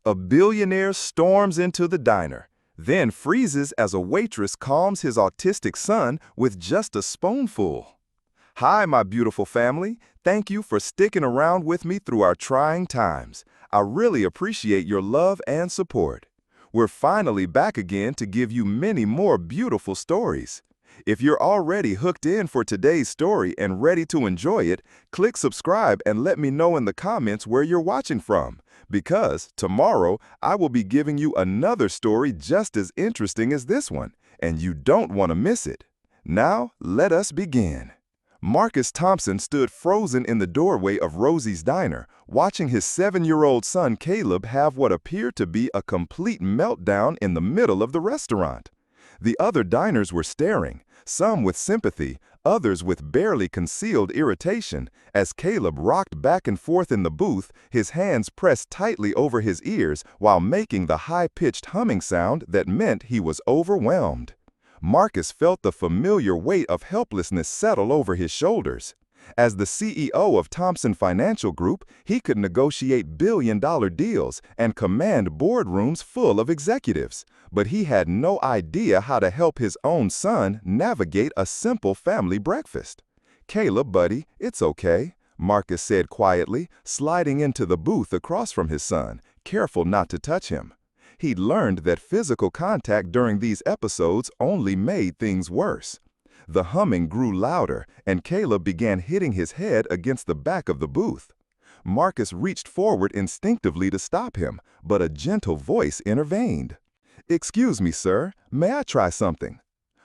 A billionaire storms into the diner, then freezes as a waitress calms his autistic son with just a spoonful. Hi, my beautiful family. Thank you for sticking around with me through our trying times. I really appreciate your love and support. We're finally back again to give you many more beautiful stories. If you're already hooked in for today's story and ready to enjoy it, click subscribe and let me know in the comments where you're watching from, because tomorrow I will be giving you another story just as interesting as this one, and you don't want to miss it. Now, let us begin. Marcus Thompson stood frozen in the doorway of Rosie's diner, watching his 7-year-old son Caleb have what appeared to be a complete meltdown in the middle of the restaurant. The other diners were staring, some with sympathy, others with barely concealed irritation, as Caleb rocked back and forth in the booth, his hands pressed tightly over his ears while making the high-pitched humming sound that meant he was overwhelmed. Marcus felt the familiar weight of helplessness settle over his shoulders. As the CEO of Thompson Financial Group, he could negotiate billion-dollar deals and command boardrooms full of executives, but he had no idea how to help his own son navigate a simple family breakfast. "Caleb, buddy, it's okay," Marcus said quietly, sliding into the booth across from his son, careful not to touch him. He'd learned that physical contact during these episodes only made things worse. The humming grew louder, and Caleb began hitting his head against the back of the booth. Marcus reached forward instinctively to stop him, but a gentle voice intervened. "Excuse me, sir, may I try something?"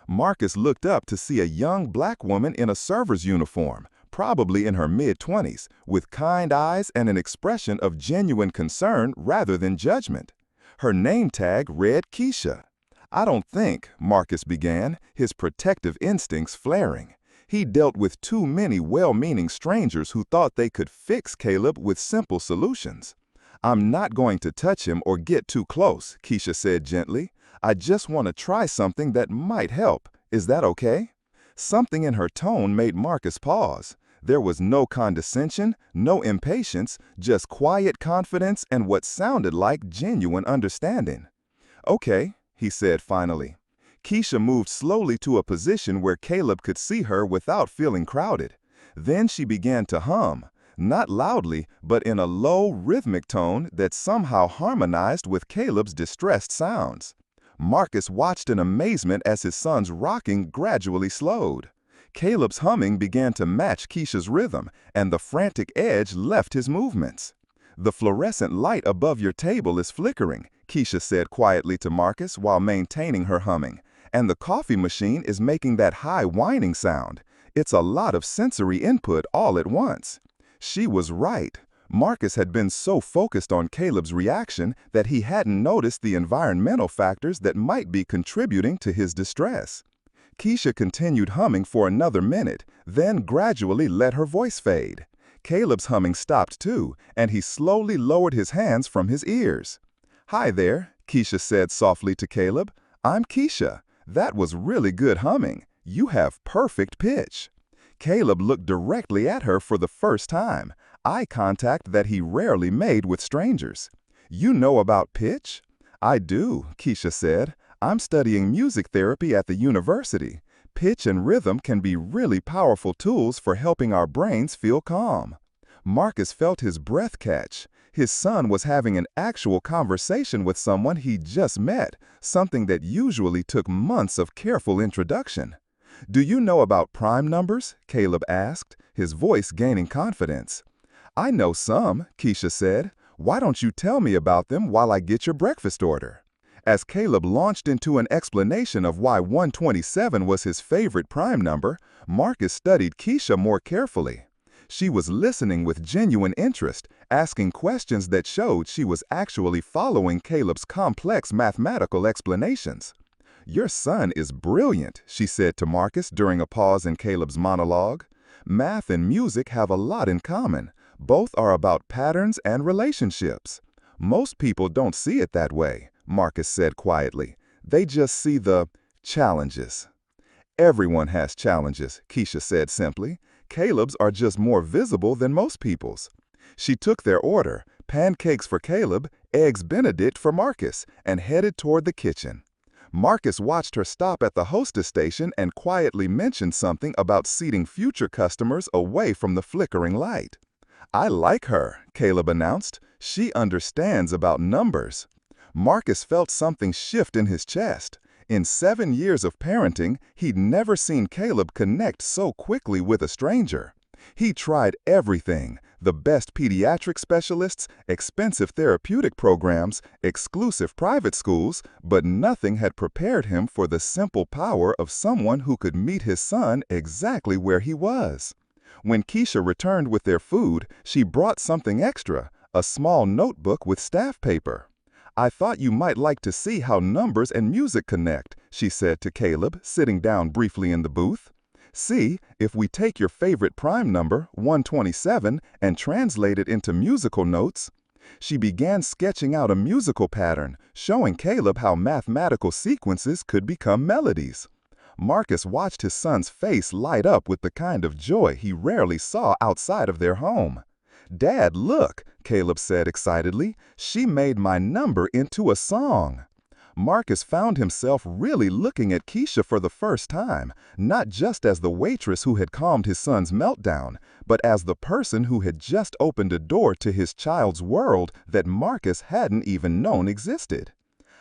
Marcus looked up to see a young black woman in a server's uniform, probably in her mid-20s, with kind eyes and an expression of genuine concern rather than judgment. Her name tag read Keisha. "I don't think," Marcus began, his protective instincts flaring. He dealt with too many well-meaning strangers who thought they could fix Caleb with simple solutions. "I'm not going to touch him or get too close," Keisha said gently. "I just want to try something that might help. Is that okay?" Something in her tone made Marcus pause. There was no condescension, no impatience, just quiet confidence and what sounded like genuine understanding. "Okay," he said finally. Keisha moved slowly to a position where Caleb could see her without feeling crowded. Then she began to hum, not loudly, but in a low, rhythmic tone that somehow harmonized with Caleb's distressed sounds. Marcus watched in amazement as his son's rocking gradually slowed. Caleb's humming began to match Keisha's rhythm, and the frantic edge left his movements. "The fluorescent light above your table is flickering," Keisha said quietly to Marcus while maintaining her humming, "and the coffee machine is making that high whining sound. It's a lot of sensory input all at once." She was right. Marcus had been so focused on Caleb's reaction that he hadn't noticed the environmental factors that might be contributing to his distress. Keisha continued humming for another minute, then gradually let her voice fade. Caleb's humming stopped too, and he slowly lowered his hands from his ears. "Hi there," Keisha said softly to Caleb. "I'm Keisha. That was really good humming. You have perfect pitch." Caleb looked directly at her for the first time, eye contact that he rarely made with strangers. "You know about pitch?" "I do," Keisha said. "I'm studying music therapy at the university. Pitch and rhythm can be really powerful tools for helping our brains feel calm." Marcus felt his breath catch. His son was having an actual conversation with someone he'd just met, something that usually took months of careful introduction. "Do you know about prime numbers?" Caleb asked, his voice gaining confidence. "I know some," Keisha said. "Why don't you tell me about them while I get your breakfast order?" As Caleb launched into an explanation of why 127 was his favorite prime number, Marcus studied Keisha more carefully. She was listening with genuine interest, asking questions that showed she was actually following Caleb's complex mathematical explanations. "Your son is brilliant," she said to Marcus during a pause in Caleb's monologue. "Math and music have a lot in common. Both are about patterns and relationships." "Most people don't see it that way," Marcus said quietly. "They just see the challenges." "Everyone has challenges," Keisha said simply. "Caleb's are just more visible than most people's." She took their order, pancakes for Caleb, Eggs Benedict for Marcus, and headed toward the kitchen. Marcus watched her stop at the hostess station and quietly mentioned something about seating future customers away from the flickering light. "I like her," Caleb announced. "She understands about numbers." Marcus felt something shift in his chest. In 7 years of parenting, he'd never seen Caleb connect so quickly with a stranger. He tried everything: the best pediatric specialists, expensive therapeutic programs, exclusive private schools, but nothing had prepared him for the simple power of someone who could meet his son exactly where he was. When Keisha returned with their food, she brought something extra, a small notebook with staff paper. "I thought you might like to see how numbers and music connect," she said to Caleb, sitting down briefly in the booth. "See, if we take your favorite prime number, 127, and translate it into musical notes." She began sketching out a musical pattern, showing Caleb how mathematical sequences could become melodies. Marcus watched his son's face light up with the kind of joy he rarely saw outside of their home. "Dad, look," Caleb said excitedly. "She made my number into a song." Marcus found himself really looking at Keisha for the first time, not just as the waitress who had calmed his son's meltdown, but as the person who had just opened a door to his child's world that Marcus hadn't even known existed.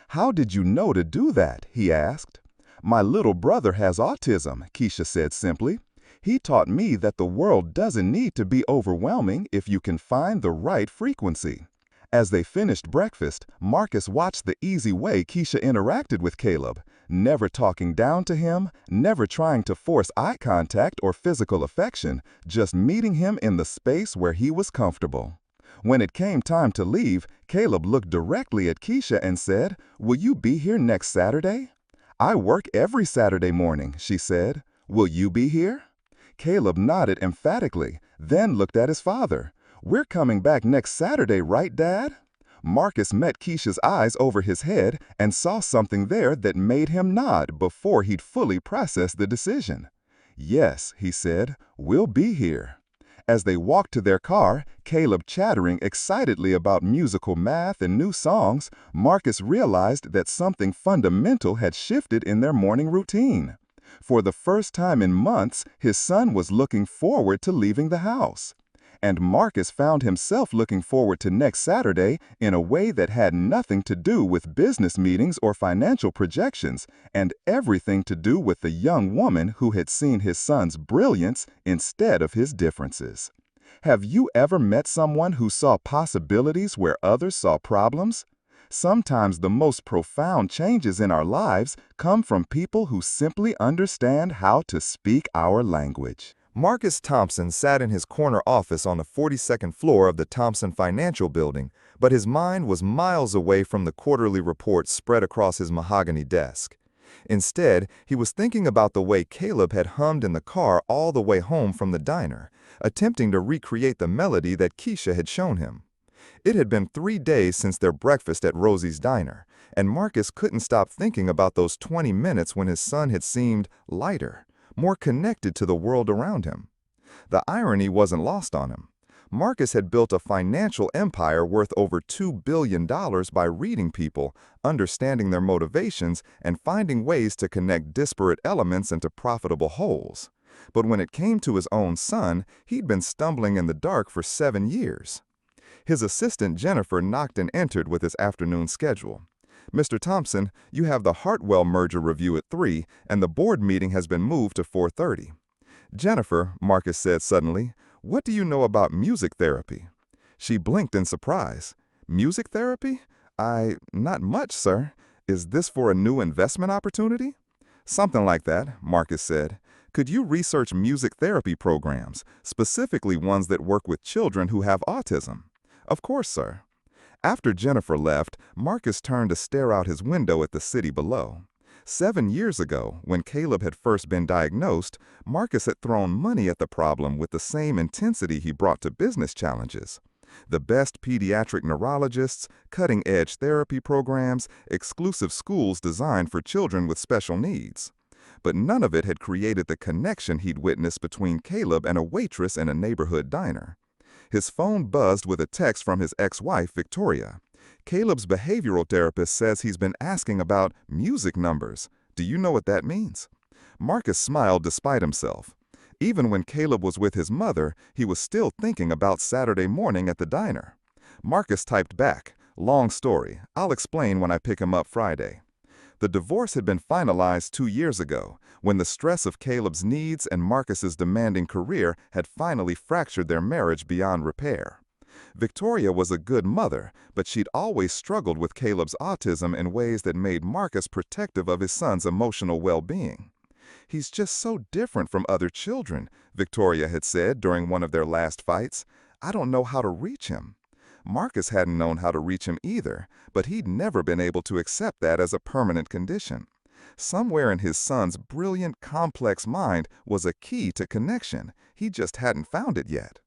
"How did you know to do that?" he asked. "My little brother has autism," Keisha said simply. "He taught me that the world doesn't need to be overwhelming if you can find the right frequency." As they finished breakfast, Marcus watched the easy way Keisha interacted with Caleb, never talking down to him, never trying to force eye contact or physical affection, just meeting him in the space where he was comfortable. When it came time to leave, Caleb looked directly at Keisha and said, "Will you be here next Saturday?" "I work every Saturday morning," she said. "Will you be here?" Caleb nodded emphatically, then looked at his father. "We're coming back next Saturday, right, Dad?" Marcus met Keisha's eyes over his head and saw something there that made him nod before he'd fully processed the decision. "Yes," he said, "we'll be here." As they walked to their car, Caleb chattering excitedly about musical math and new songs, Marcus realized that something fundamental had shifted in their morning routine. For the first time in months, his son was looking forward to leaving the house. And Marcus found himself looking forward to next Saturday in a way that had nothing to do with business meetings or financial projections, and everything to do with the young woman who had seen his son's brilliance instead of his differences. Have you ever met someone who saw possibilities where others saw problems? Sometimes the most profound changes in our lives come from people who simply understand how to speak our language. Marcus Thompson sat in his corner office on the 42nd floor of the Thompson Financial Building, but his mind was miles away from the quarterly reports spread across his mahogany desk. Instead, he was thinking about the way Caleb had hummed in the car all the way home from the diner, attempting to recreate the melody that Keisha had shown him. It had been 3 days since their breakfast at Rosie's diner, and Marcus couldn't stop thinking about those 20 minutes when his son had seemed lighter, more connected to the world around him. The irony wasn't lost on him. Marcus had built a financial empire worth over $2 billion by reading people, understanding their motivations, and finding ways to connect disparate elements into profitable wholes. But when it came to his own son, he'd been stumbling in the dark for 7 years. His assistant Jennifer knocked and entered with his afternoon schedule. "Mr. Thompson, you have the Hartwell merger review at 3, and the board meeting has been moved to 4:30. "Jennifer," Marcus said suddenly, "what do you know about music therapy?" She blinked in surprise. "Music therapy? Not much, sir. Is this for a new investment opportunity?" "Something like that," Marcus said. "Could you research music therapy programs, specifically ones that work with children who have autism?" "Of course, sir." After Jennifer left, Marcus turned to stare out his window at the city below. 7 years ago, when Caleb had first been diagnosed, Marcus had thrown money at the problem with the same intensity he brought to business challenges. The best pediatric neurologists, cutting-edge therapy programs, exclusive schools designed for children with special needs. But none of it had created the connection he'd witnessed between Caleb and a waitress in a neighborhood diner. His phone buzzed with a text from his ex-wife, Victoria. Caleb's behavioral therapist says he's been asking about music numbers. Do you know what that means? Marcus smiled despite himself. Even when Caleb was with his mother, he was still thinking about Saturday morning at the diner. Marcus typed back, "Long story. I'll explain when I pick him up Friday." The divorce had been finalized 2 years ago, when the stress of Caleb's needs and Marcus's demanding career had finally fractured their marriage beyond repair. Victoria was a good mother, but she'd always struggled with Caleb's autism in ways that made Marcus protective of his son's emotional well-being. "He's just so different from other children," Victoria had said during one of their last fights. "I don't know how to reach him." Marcus hadn't known how to reach him either, but he'd never been able to accept that as a permanent condition. Somewhere in his son's brilliant, complex mind was a key to connection. He just hadn't found it yet.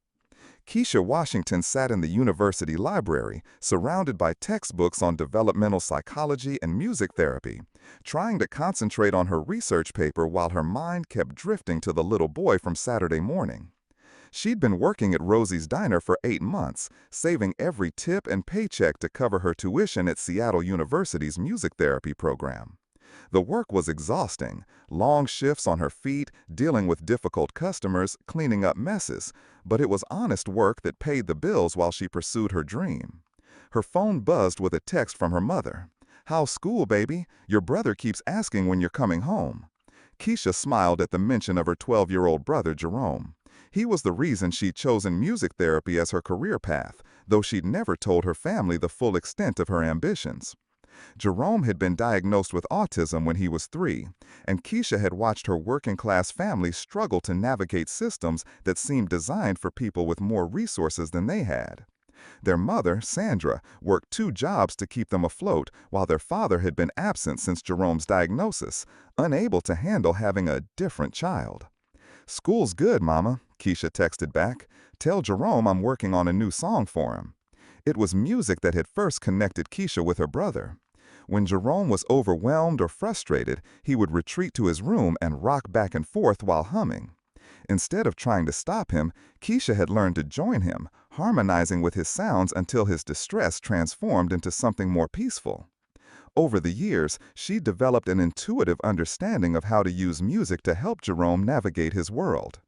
Keisha Washington sat in the university library, surrounded by textbooks on developmental psychology and music therapy, trying to concentrate on her research paper while her mind kept drifting to the little boy from Saturday morning. She'd been working at Rosie's diner for 8 months, saving every tip and paycheck to cover her tuition at Seattle University's music therapy program. The work was exhausting, long shifts on her feet, dealing with difficult customers, cleaning up messes, but it was honest work that paid the bills while she pursued her dream. Her phone buzzed with a text from her mother. "How's school, baby? Your brother keeps asking when you're coming home." Keisha smiled at the mention of her 12-year-old brother, Jerome. He was the reason she'd chosen music therapy as her career path, though she'd never told her family the full extent of her ambitions. Jerome had been diagnosed with autism when he was 3, and Keisha had watched her working-class family struggle to navigate systems that seemed designed for people with more resources than they had. Their mother, Sandra, worked 2 jobs to keep them afloat, while their father had been absent since Jerome's diagnosis, unable to handle having a different child. "School's good, Mama," Keisha texted back. "Tell Jerome I'm working on a new song for him." It was music that had first connected Keisha with her brother. When Jerome was overwhelmed or frustrated, he would retreat to his room and rock back and forth while humming. Instead of trying to stop him, Keisha had learned to join him, harmonizing with his sounds until his distress transformed into something more peaceful. Over the years, she developed an intuitive understanding of how to use music to help Jerome navigate his world.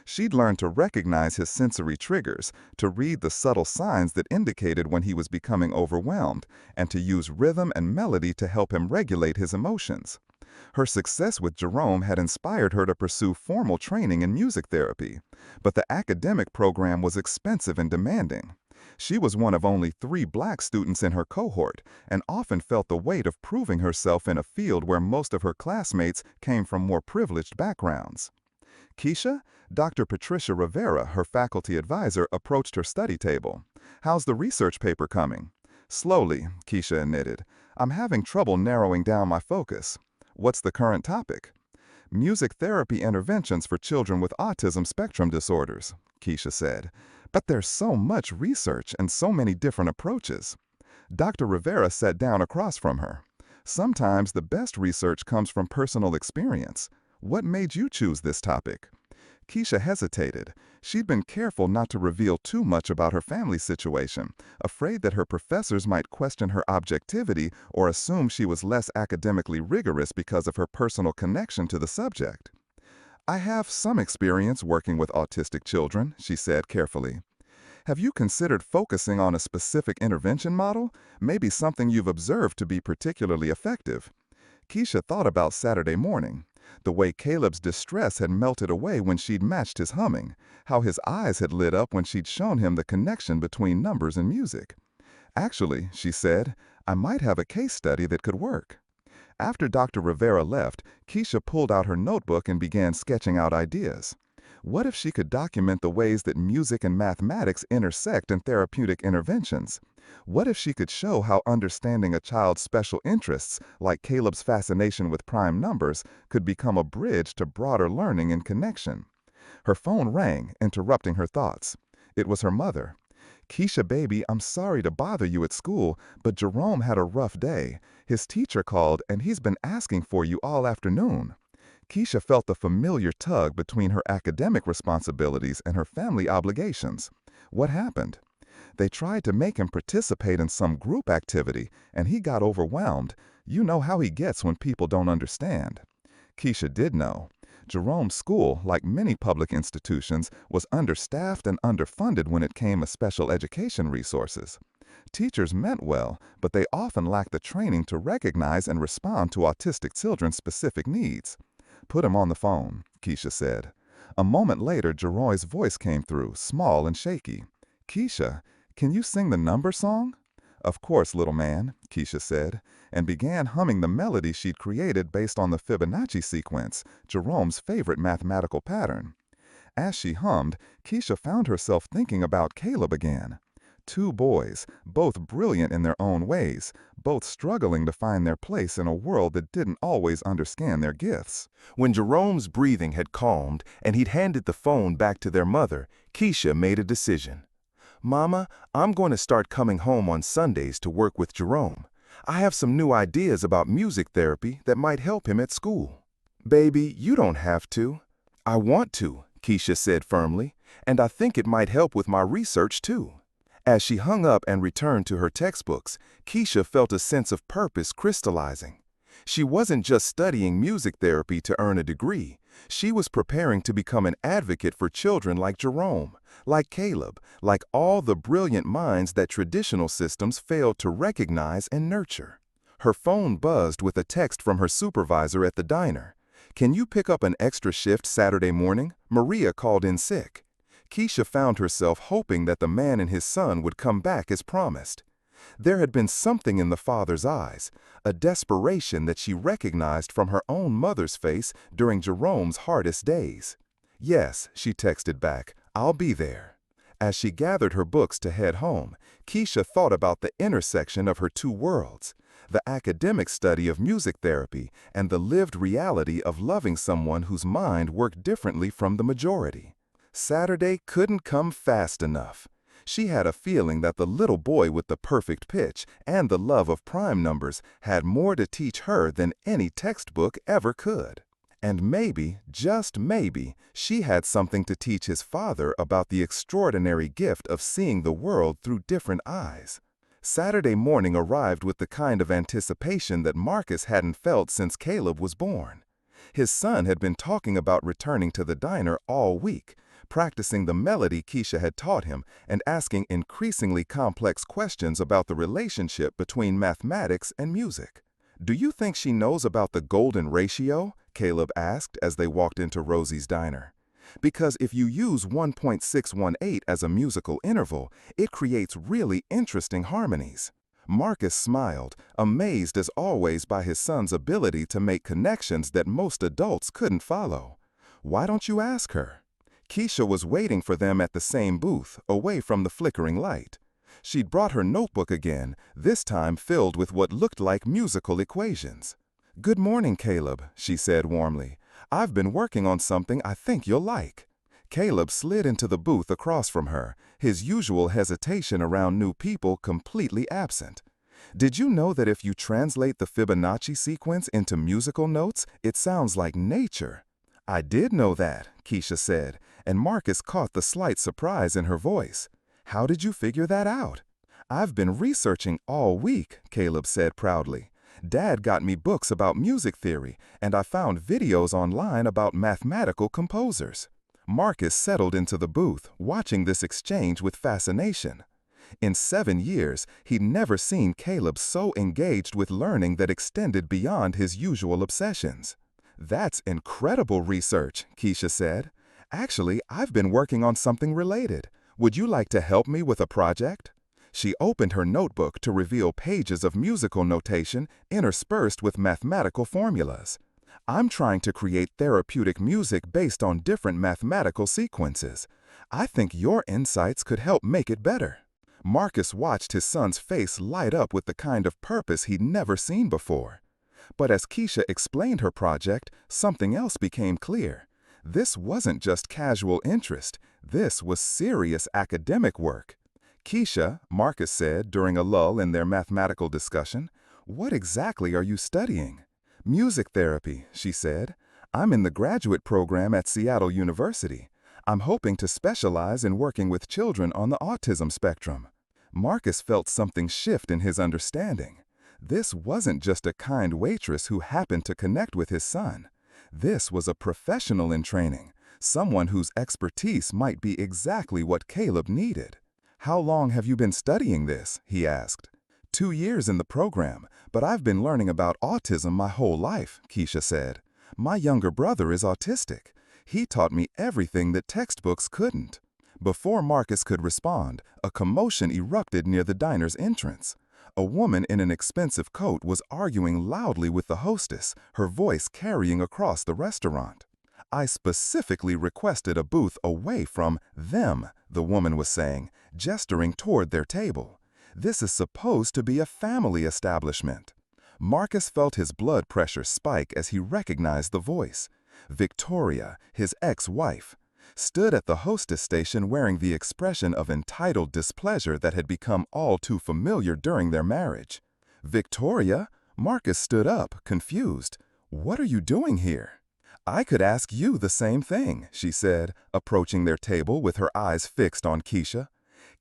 She'd learned to recognize his sensory triggers, to read the subtle signs that indicated when he was becoming overwhelmed, and to use rhythm and melody to help him regulate his emotions. Her success with Jerome had inspired her to pursue formal training in music therapy, but the academic program was expensive and demanding. She was one of only 3 Black students in her cohort and often felt the weight of proving herself in a field where most of her classmates came from more privileged backgrounds. "Keisha?" Dr. Patricia Rivera, her faculty advisor, approached her study table. "How's the research paper coming?" "Slowly," Keisha admitted. "I'm having trouble narrowing down my focus." "What's the current topic?" "Music therapy interventions for children with autism spectrum disorders," Keisha said. "But there's so much research and so many different approaches." Dr. Rivera sat down across from her. "Sometimes the best research comes from personal experience. What made you choose this topic?" Keisha hesitated. She'd been careful not to reveal too much about her family situation, afraid that her professors might question her objectivity or assume she was less academically rigorous because of her personal connection to the subject. "I have some experience working with autistic children," she said carefully. "Have you considered focusing on a specific intervention model? Maybe something you've observed to be particularly effective?" Keisha thought about Saturday morning. The way Caleb's distress had melted away when she'd matched his humming, how his eyes had lit up when she'd shown him the connection between numbers and music. "Actually," she said, "I might have a case study that could work." After Dr. Rivera left, Keisha pulled out her notebook and began sketching out ideas. What if she could document the ways that music and mathematics intersect in therapeutic interventions? What if she could show how understanding a child's special interests, like Caleb's fascination with prime numbers, could become a bridge to broader learning and connection? Her phone rang, interrupting her thoughts. It was her mother. "Keisha, baby, I'm sorry to bother you at school, but Jerome had a rough day. His teacher called, and he's been asking for you all afternoon." Keisha felt the familiar tug between her academic responsibilities and her family obligations. What happened? They tried to make him participate in some group activity, and he got overwhelmed. You know how he gets when people don't understand. Keisha did know. Jerome's school, like many public institutions, was understaffed and underfunded when it came to special education resources. Teachers meant well, but they often lacked the training to recognize and respond to autistic children's specific needs. "Put him on the phone," Keisha said. A moment later, Jeroy's voice came through, small and shaky. "Keisha, can you sing the number song?" "Of course, little man," Keisha said, and began humming the melody she'd created based on the Fibonacci sequence, Jerome's favorite mathematical pattern. As she hummed, Keisha found herself thinking about Caleb again. Two boys, both brilliant in their own ways, both struggling to find their place in a world that didn't always understand their gifts. When Jerome's breathing had calmed and he'd handed the phone back to their mother, Keisha made a decision. "Mama, I'm going to start coming home on Sundays to work with Jerome. I have some new ideas about music therapy that might help him at school." "Baby, you don't have to." "I want to," Keisha said firmly, "and I think it might help with my research too." As she hung up and returned to her textbooks, Keisha felt a sense of purpose crystallizing. She wasn't just studying music therapy to earn a degree. She was preparing to become an advocate for children like Jerome, like Caleb, like all the brilliant minds that traditional systems failed to recognize and nurture. Her phone buzzed with a text from her supervisor at the diner. "Can you pick up an extra shift Saturday morning? Maria called in sick." Keisha found herself hoping that the man and his son would come back as promised. There had been something in the father's eyes, a desperation that she recognized from her own mother's face during Jerome's hardest days. "Yes," she texted back, "I'll be there." As she gathered her books to head home, Keisha thought about the intersection of her two worlds, the academic study of music therapy and the lived reality of loving someone whose mind worked differently from the majority. Saturday couldn't come fast enough. She had a feeling that the little boy with the perfect pitch and the love of prime numbers had more to teach her than any textbook ever could. And maybe, just maybe, she had something to teach his father about the extraordinary gift of seeing the world through different eyes. Saturday morning arrived with the kind of anticipation that Marcus hadn't felt since Caleb was born. His son had been talking about returning to the diner all week, practicing the melody Keisha had taught him and asking increasingly complex questions about the relationship between mathematics and music. "Do you think she knows about the golden ratio?" Caleb asked as they walked into Rosie's diner. "Because if you use 1.618 as a musical interval, it creates really interesting harmonies." Marcus smiled, amazed as always by his son's ability to make connections that most adults couldn't follow. "Why don't you ask her?" Keisha was waiting for them at the same booth, away from the flickering light. She'd brought her notebook again, this time filled with what looked like musical equations. "Good morning, Caleb," she said warmly. "I've been working on something I think you'll like." Caleb slid into the booth across from her, his usual hesitation around new people completely absent. "Did you know that if you translate the Fibonacci sequence into musical notes, it sounds like nature?" "I did know that," Keisha said, and Marcus caught the slight surprise in her voice. "How did you figure that out?" "I've been researching all week," Caleb said proudly. "Dad got me books about music theory, and I found videos online about mathematical composers." Marcus settled into the booth, watching this exchange with fascination. In 7 years, he'd never seen Caleb so engaged with learning that extended beyond his usual obsessions. "That's incredible research," Keisha said. "Actually, I've been working on something related. Would you like to help me with a project?" She opened her notebook to reveal pages of musical notation interspersed with mathematical formulas. "I'm trying to create therapeutic music based on different mathematical sequences. I think your insights could help make it better." Marcus watched his son's face light up with the kind of purpose he'd never seen before. But as Keisha explained her project, something else became clear. This wasn't just casual interest. This was serious academic work. "Keisha," Marcus said during a lull in their mathematical discussion, "what exactly are you studying?" "Music therapy," she said. "I'm in the graduate program at Seattle University. I'm hoping to specialize in working with children on the autism spectrum. Marcus felt something shift in his understanding. This wasn't just a kind waitress who happened to connect with his son. This was a professional in training, someone whose expertise might be exactly what Caleb needed. "How long have you been studying this?" he asked. "2 years in the program, but I've been learning about autism my whole life," Keisha said. "My younger brother is autistic. He taught me everything that textbooks couldn't." Before Marcus could respond, a commotion erupted near the diner's entrance. A woman in an expensive coat was arguing loudly with the hostess, her voice carrying across the restaurant. "I specifically requested a booth away from them," the woman was saying, gesturing toward their table. "This is supposed to be a family establishment." Marcus felt his blood pressure spike as he recognized the voice. Victoria, his ex-wife, stood at the hostess station wearing the expression of entitled displeasure that had become all too familiar during their marriage. "Victoria?" Marcus stood up, confused. "What are you doing here?" "I could ask you the same thing," she said, approaching their table with her eyes fixed on Keisha.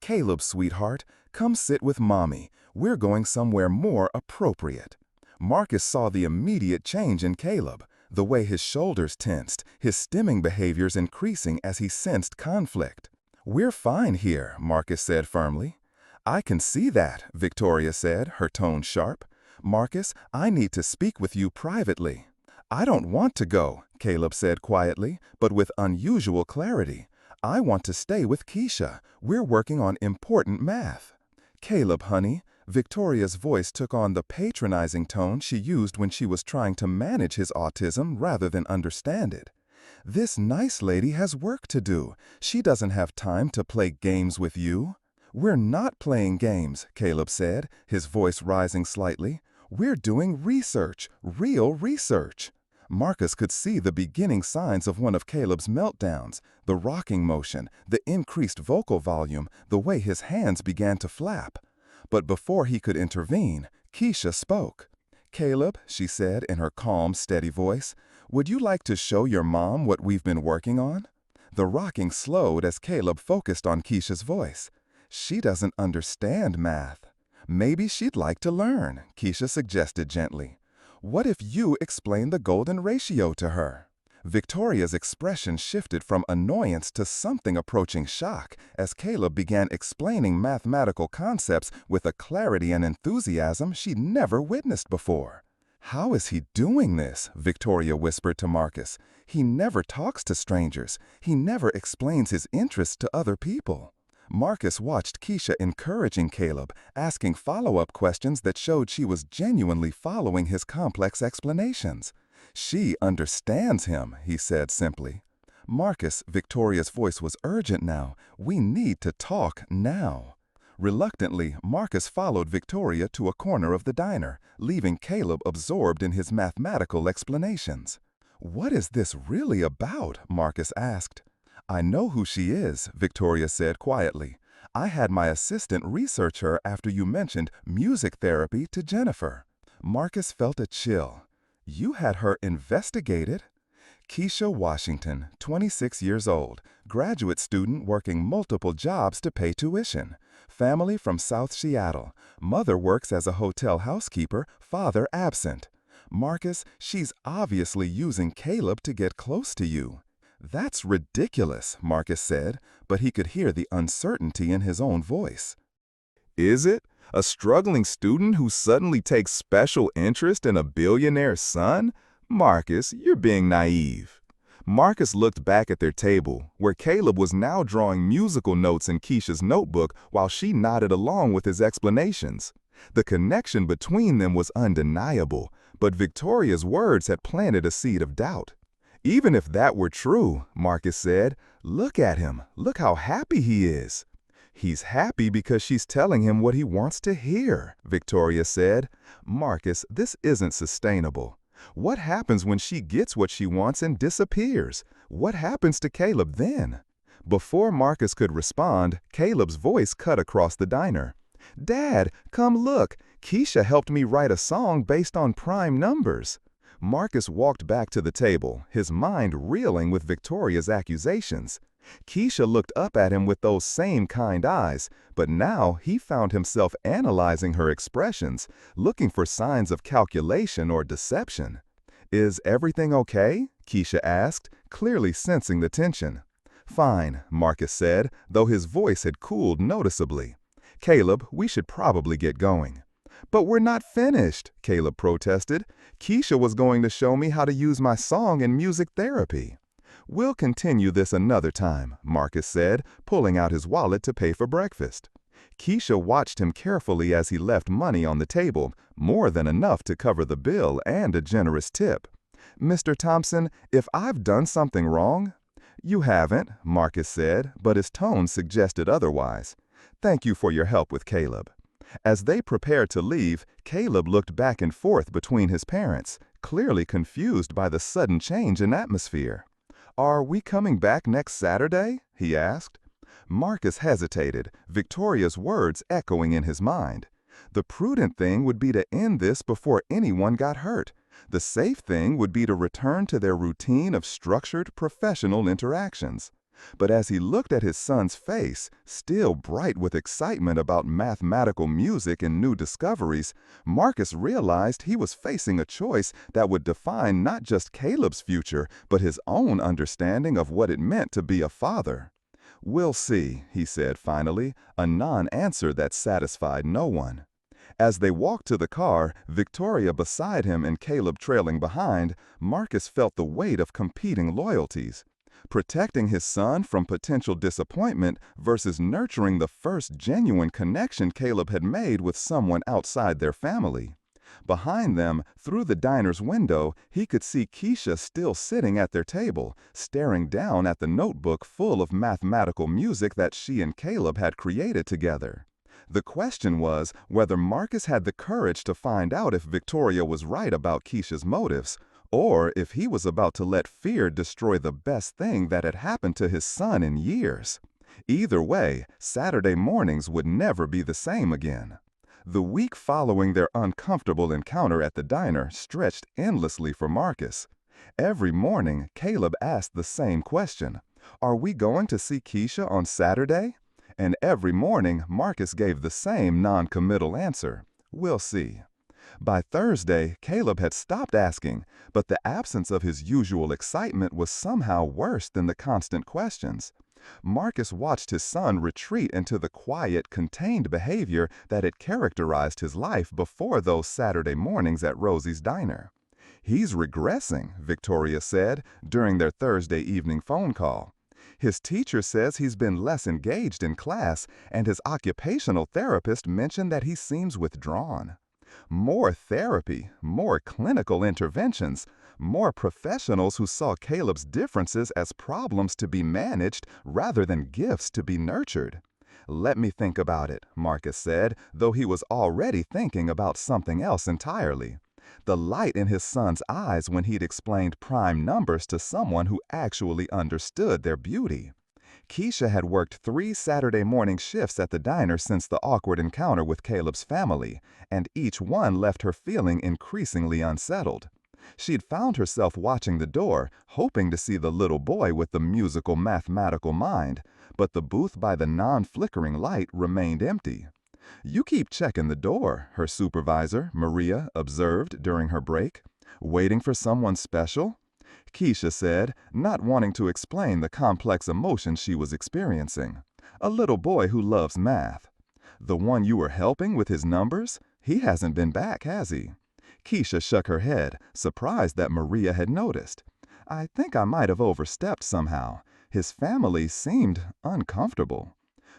"Caleb, sweetheart, come sit with Mommy. We're going somewhere more appropriate." Marcus saw the immediate change in Caleb, the way his shoulders tensed, his stimming behaviors increasing as he sensed conflict. "We're fine here," Marcus said firmly. "I can see that," Victoria said, her tone sharp. "Marcus, I need to speak with you privately." "I don't want to go," Caleb said quietly, but with unusual clarity. "I want to stay with Keisha. We're working on important math." "Caleb, honey," Victoria's voice took on the patronizing tone she used when she was trying to manage his autism rather than understand it. "This nice lady has work to do. She doesn't have time to play games with you." "We're not playing games," Caleb said, his voice rising slightly. "We're doing research, real research." Marcus could see the beginning signs of one of Caleb's meltdowns, the rocking motion, the increased vocal volume, the way his hands began to flap. But before he could intervene, Keisha spoke. "Caleb," she said in her calm, steady voice, "would you like to show your mom what we've been working on?" The rocking slowed as Caleb focused on Keisha's voice. "She doesn't understand math." "Maybe she'd like to learn," Keisha suggested gently. "What if you explain the golden ratio to her?" Victoria's expression shifted from annoyance to something approaching shock as Caleb began explaining mathematical concepts with a clarity and enthusiasm she'd never witnessed before. "How is he doing this?" Victoria whispered to Marcus. "He never talks to strangers. He never explains his interests to other people." Marcus watched Keisha encouraging Caleb, asking follow-up questions that showed she was genuinely following his complex explanations. "She understands him," he said simply. "Marcus," Victoria's voice was urgent now, "we need to talk now." Reluctantly, Marcus followed Victoria to a corner of the diner, leaving Caleb absorbed in his mathematical explanations. "What is this really about?" Marcus asked. "I know who she is," Victoria said quietly. "I had my assistant research her after you mentioned music therapy to Jennifer." Marcus felt a chill. "You had her investigated?" Keisha Washington, 26 years old, graduate student working multiple jobs to pay tuition. Family from South Seattle. Mother works as a hotel housekeeper, father absent. "Marcus, she's obviously using Caleb to get close to you." "That's ridiculous," Marcus said, but he could hear the uncertainty in his own voice. Is it? A struggling student who suddenly takes special interest in a billionaire's son? Marcus, you're being naive. Marcus looked back at their table, where Caleb was now drawing musical notes in Keisha's notebook while she nodded along with his explanations. The connection between them was undeniable, but Victoria's words had planted a seed of doubt. "Even if that were true," Marcus said, "look at him. Look how happy he is." "He's happy because she's telling him what he wants to hear," Victoria said. "Marcus, this isn't sustainable. What happens when she gets what she wants and disappears? What happens to Caleb then?" Before Marcus could respond, Caleb's voice cut across the diner. "Dad, come look. Keisha helped me write a song based on prime numbers." Marcus walked back to the table, his mind reeling with Victoria's accusations. Keisha looked up at him with those same kind eyes, but now he found himself analyzing her expressions, looking for signs of calculation or deception. "Is everything okay?" Keisha asked, clearly sensing the tension. "Fine," Marcus said, though his voice had cooled noticeably. "Caleb, we should probably get going." "But we're not finished," Caleb protested. "Keisha was going to show me how to use my song in music therapy." "We'll continue this another time," Marcus said, pulling out his wallet to pay for breakfast. Keisha watched him carefully as he left money on the table, more than enough to cover the bill and a generous tip. "Mr. Thompson, if I've done something wrong—" "You haven't," Marcus said, but his tone suggested otherwise. "Thank you for your help with Caleb." As they prepared to leave, Caleb looked back and forth between his parents, clearly confused by the sudden change in atmosphere. "Are we coming back next Saturday?" he asked. Marcus hesitated, Victoria's words echoing in his mind. The prudent thing would be to end this before anyone got hurt. The safe thing would be to return to their routine of structured, professional interactions. But as he looked at his son's face, still bright with excitement about mathematical music and new discoveries, Marcus realized he was facing a choice that would define not just Caleb's future, but his own understanding of what it meant to be a father. "We'll see," he said finally, a non-answer that satisfied no one. As they walked to the car, Victoria beside him and Caleb trailing behind, Marcus felt the weight of competing loyalties. Protecting his son from potential disappointment versus nurturing the first genuine connection Caleb had made with someone outside their family. Behind them, through the diner's window, he could see Keisha still sitting at their table, staring down at the notebook full of mathematical music that she and Caleb had created together. The question was whether Marcus had the courage to find out if Victoria was right about Keisha's motives, or if he was about to let fear destroy the best thing that had happened to his son in years. Either way, Saturday mornings would never be the same again. The week following their uncomfortable encounter at the diner stretched endlessly for Marcus. Every morning, Caleb asked the same question: "Are we going to see Keisha on Saturday?" And every morning, Marcus gave the same non-committal answer: "We'll see." By Thursday, Caleb had stopped asking, but the absence of his usual excitement was somehow worse than the constant questions. Marcus watched his son retreat into the quiet, contained behavior that had characterized his life before those Saturday mornings at Rosie's diner. "He's regressing," Victoria said during their Thursday evening phone call. "His teacher says he's been less engaged in class, and his occupational therapist mentioned that he seems withdrawn." More therapy, more clinical interventions, more professionals who saw Caleb's differences as problems to be managed rather than gifts to be nurtured. "Let me think about it," Marcus said, though he was already thinking about something else entirely. The light in his son's eyes when he'd explained prime numbers to someone who actually understood their beauty. Keisha had worked 3 Saturday morning shifts at the diner since the awkward encounter with Caleb's family, and each one left her feeling increasingly unsettled. She'd found herself watching the door, hoping to see the little boy with the musical mathematical mind, but the booth by the non-flickering light remained empty. "You keep checking the door," her supervisor, Maria, observed during her break. "Waiting for someone special?" Keisha said, not wanting to explain the complex emotion she was experiencing. "A little boy who loves math." "The one you were helping with his numbers? He hasn't been back, has he?" Keisha shook her head, surprised that Maria had noticed. "I think I might have overstepped somehow. His family seemed uncomfortable."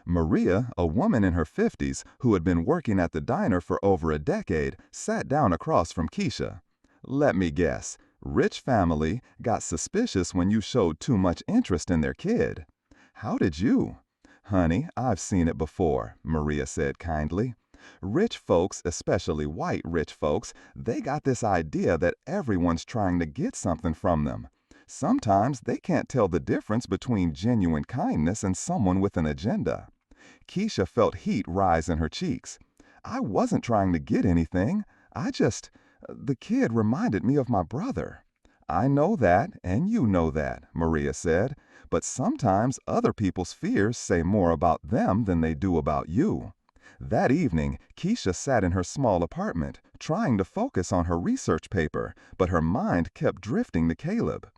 Maria, a woman in her 50s who had been working at the diner for over a decade, sat down across from Keisha. "Let me guess. Rich family, got suspicious when you showed too much interest in their kid." "How did you?" "Honey, I've seen it before," Maria said kindly. "Rich folks, especially white rich folks, they got this idea that everyone's trying to get something from them. Sometimes they can't tell the difference between genuine kindness and someone with an agenda." Keisha felt heat rise in her cheeks. "I wasn't trying to get anything. The kid reminded me of my brother." "I know that, and you know that," Maria said. But sometimes other people's fears say more about them than they do about you. That evening, Keisha sat in her small apartment, trying to focus on her research paper, but her mind kept drifting to Caleb.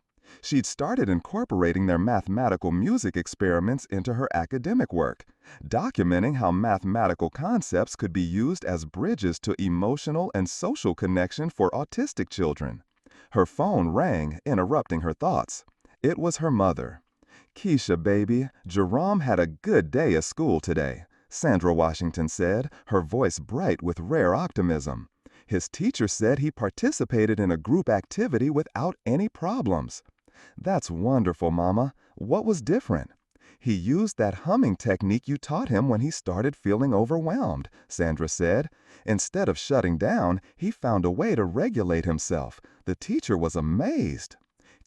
She'd started incorporating their mathematical music experiments into her academic work, documenting how mathematical concepts could be used as bridges to emotional and social connection for autistic children. Her phone rang, interrupting her thoughts. It was her mother. "Keisha, baby, Jerome had a good day at school today," Sandra Washington said, her voice bright with rare optimism. "His teacher said he participated in a group activity without any problems." "That's wonderful, Mama. What was different?" "He used that humming technique you taught him when he started feeling overwhelmed," Sandra said. "Instead of shutting down, he found a way to regulate himself. The teacher was amazed."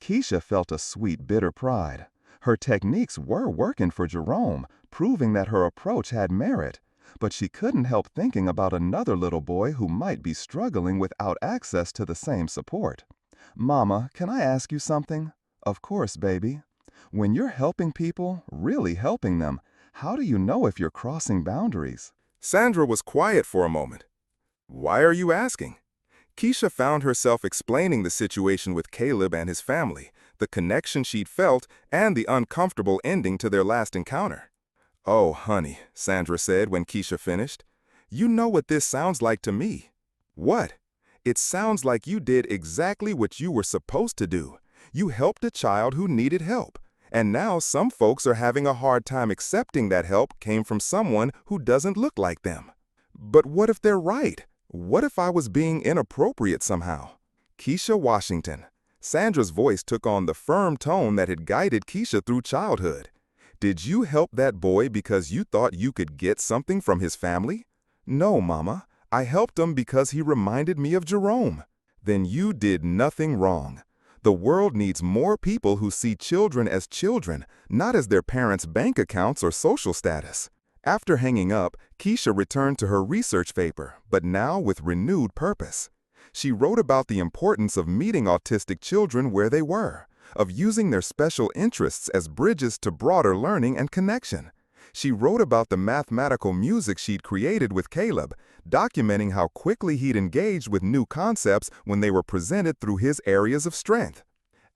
Keisha felt a sweet, bitter pride. Her techniques were working for Jerome, proving that her approach had merit. But she couldn't help thinking about another little boy who might be struggling without access to the same support. "Mama, can I ask you something?" "Of course, baby." "When you're helping people, really helping them, how do you know if you're crossing boundaries?" Sandra was quiet for a moment. "Why are you asking?" Keisha found herself explaining the situation with Caleb and his family, the connection she'd felt, and the uncomfortable ending to their last encounter. "Oh, honey," Sandra said when Keisha finished, "you know what this sounds like to me." "What?" "It sounds like you did exactly what you were supposed to do. You helped a child who needed help. And now some folks are having a hard time accepting that help came from someone who doesn't look like them." "But what if they're right? What if I was being inappropriate somehow?" "Keisha Washington." Sandra's voice took on the firm tone that had guided Keisha through childhood. "Did you help that boy because you thought you could get something from his family?" "No, Mama. I helped him because he reminded me of Jerome." "Then you did nothing wrong. The world needs more people who see children as children, not as their parents' bank accounts or social status." After hanging up, Keisha returned to her research paper, but now with renewed purpose. She wrote about the importance of meeting autistic children where they were, of using their special interests as bridges to broader learning and connection. She wrote about the mathematical music she'd created with Caleb, documenting how quickly he'd engaged with new concepts when they were presented through his areas of strength.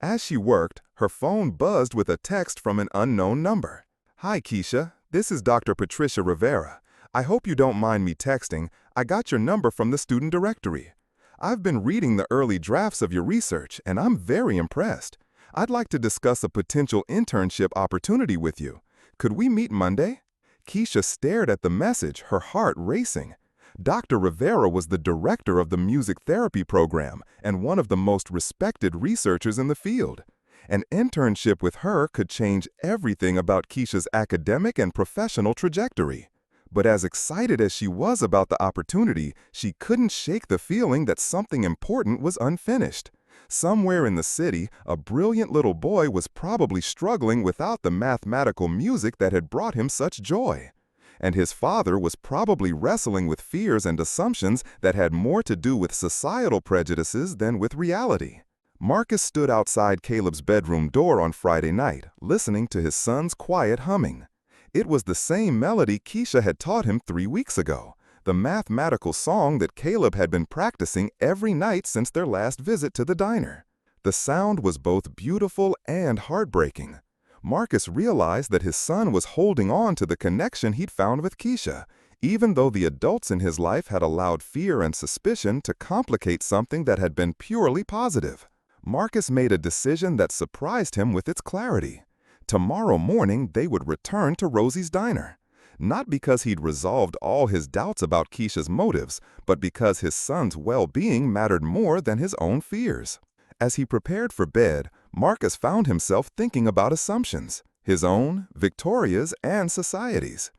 As she worked, her phone buzzed with a text from an unknown number. "Hi, Keisha. This is Dr. Patricia Rivera. I hope you don't mind me texting. I got your number from the student directory. I've been reading the early drafts of your research, and I'm very impressed. I'd like to discuss a potential internship opportunity with you. Could we meet Monday?" Keisha stared at the message, her heart racing. Dr. Rivera was the director of the music therapy program and one of the most respected researchers in the field. An internship with her could change everything about Keisha's academic and professional trajectory. But as excited as she was about the opportunity, she couldn't shake the feeling that something important was unfinished. Somewhere in the city, a brilliant little boy was probably struggling without the mathematical music that had brought him such joy. And his father was probably wrestling with fears and assumptions that had more to do with societal prejudices than with reality. Marcus stood outside Caleb's bedroom door on Friday night, listening to his son's quiet humming. It was the same melody Keisha had taught him 3 weeks ago, the mathematical song that Caleb had been practicing every night since their last visit to the diner. The sound was both beautiful and heartbreaking. Marcus realized that his son was holding on to the connection he'd found with Keisha, even though the adults in his life had allowed fear and suspicion to complicate something that had been purely positive. Marcus made a decision that surprised him with its clarity. Tomorrow morning, they would return to Rosie's diner. Not because he'd resolved all his doubts about Keisha's motives, but because his son's well-being mattered more than his own fears. As he prepared for bed, Marcus found himself thinking about assumptions, his own, Victoria's, and society's.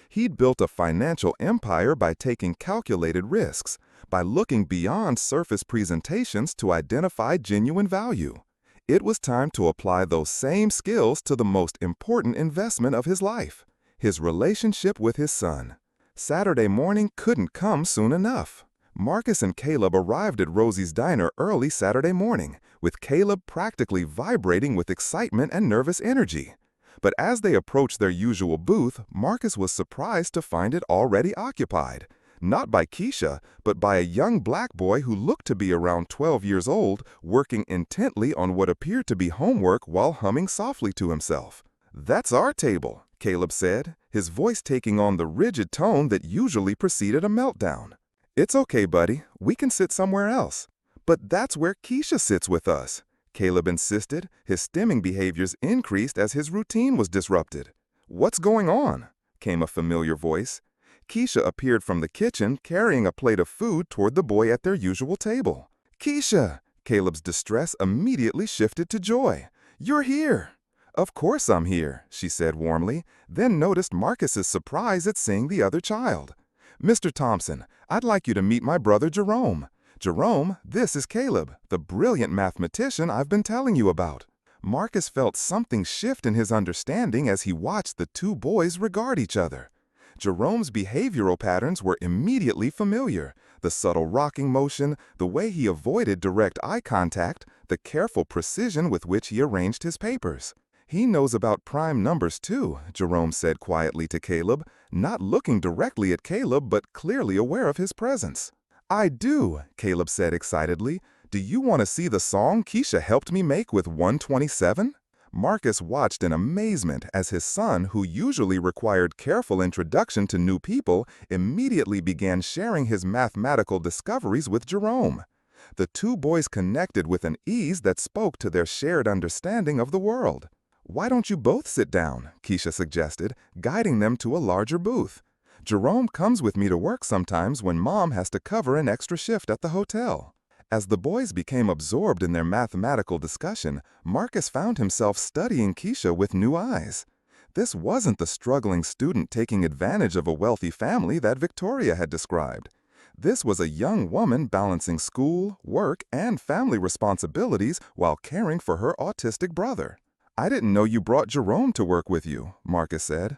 He'd built a financial empire by taking calculated risks, by looking beyond surface presentations to identify genuine value. It was time to apply those same skills to the most important investment of his life, his relationship with his son. Saturday morning couldn't come soon enough. Marcus and Caleb arrived at Rosie's diner early Saturday morning, with Caleb practically vibrating with excitement and nervous energy. But as they approached their usual booth, Marcus was surprised to find it already occupied. Not by Keisha, but by a young black boy who looked to be around 12 years old, working intently on what appeared to be homework while humming softly to himself. "That's our table," Caleb said, his voice taking on the rigid tone that usually preceded a meltdown. "It's okay, buddy. We can sit somewhere else." "But that's where Keisha sits with us," Caleb insisted. His stimming behaviors increased as his routine was disrupted. "What's going on?" came a familiar voice. Keisha appeared from the kitchen, carrying a plate of food toward the boy at their usual table. "Keisha!" Caleb's distress immediately shifted to joy. "You're here!" "Of course I'm here," she said warmly, then noticed Marcus's surprise at seeing the other child. "Mr. Thompson, I'd like you to meet my brother Jerome. Jerome, this is Caleb, the brilliant mathematician I've been telling you about." Marcus felt something shift in his understanding as he watched the two boys regard each other. Jerome's behavioral patterns were immediately familiar. The subtle rocking motion, the way he avoided direct eye contact, the careful precision with which he arranged his papers. "He knows about prime numbers too," Jerome said quietly to Caleb, not looking directly at Caleb but clearly aware of his presence. "I do," Caleb said excitedly. "Do you want to see the song Keisha helped me make with 127? Marcus watched in amazement as his son, who usually required careful introduction to new people, immediately began sharing his mathematical discoveries with Jerome. The two boys connected with an ease that spoke to their shared understanding of the world. "Why don't you both sit down?" Keisha suggested, guiding them to a larger booth. "Jerome comes with me to work sometimes when Mom has to cover an extra shift at the hotel." As the boys became absorbed in their mathematical discussion, Marcus found himself studying Keisha with new eyes. This wasn't the struggling student taking advantage of a wealthy family that Victoria had described. This was a young woman balancing school, work, and family responsibilities while caring for her autistic brother. "I didn't know you brought Jerome to work with you," Marcus said.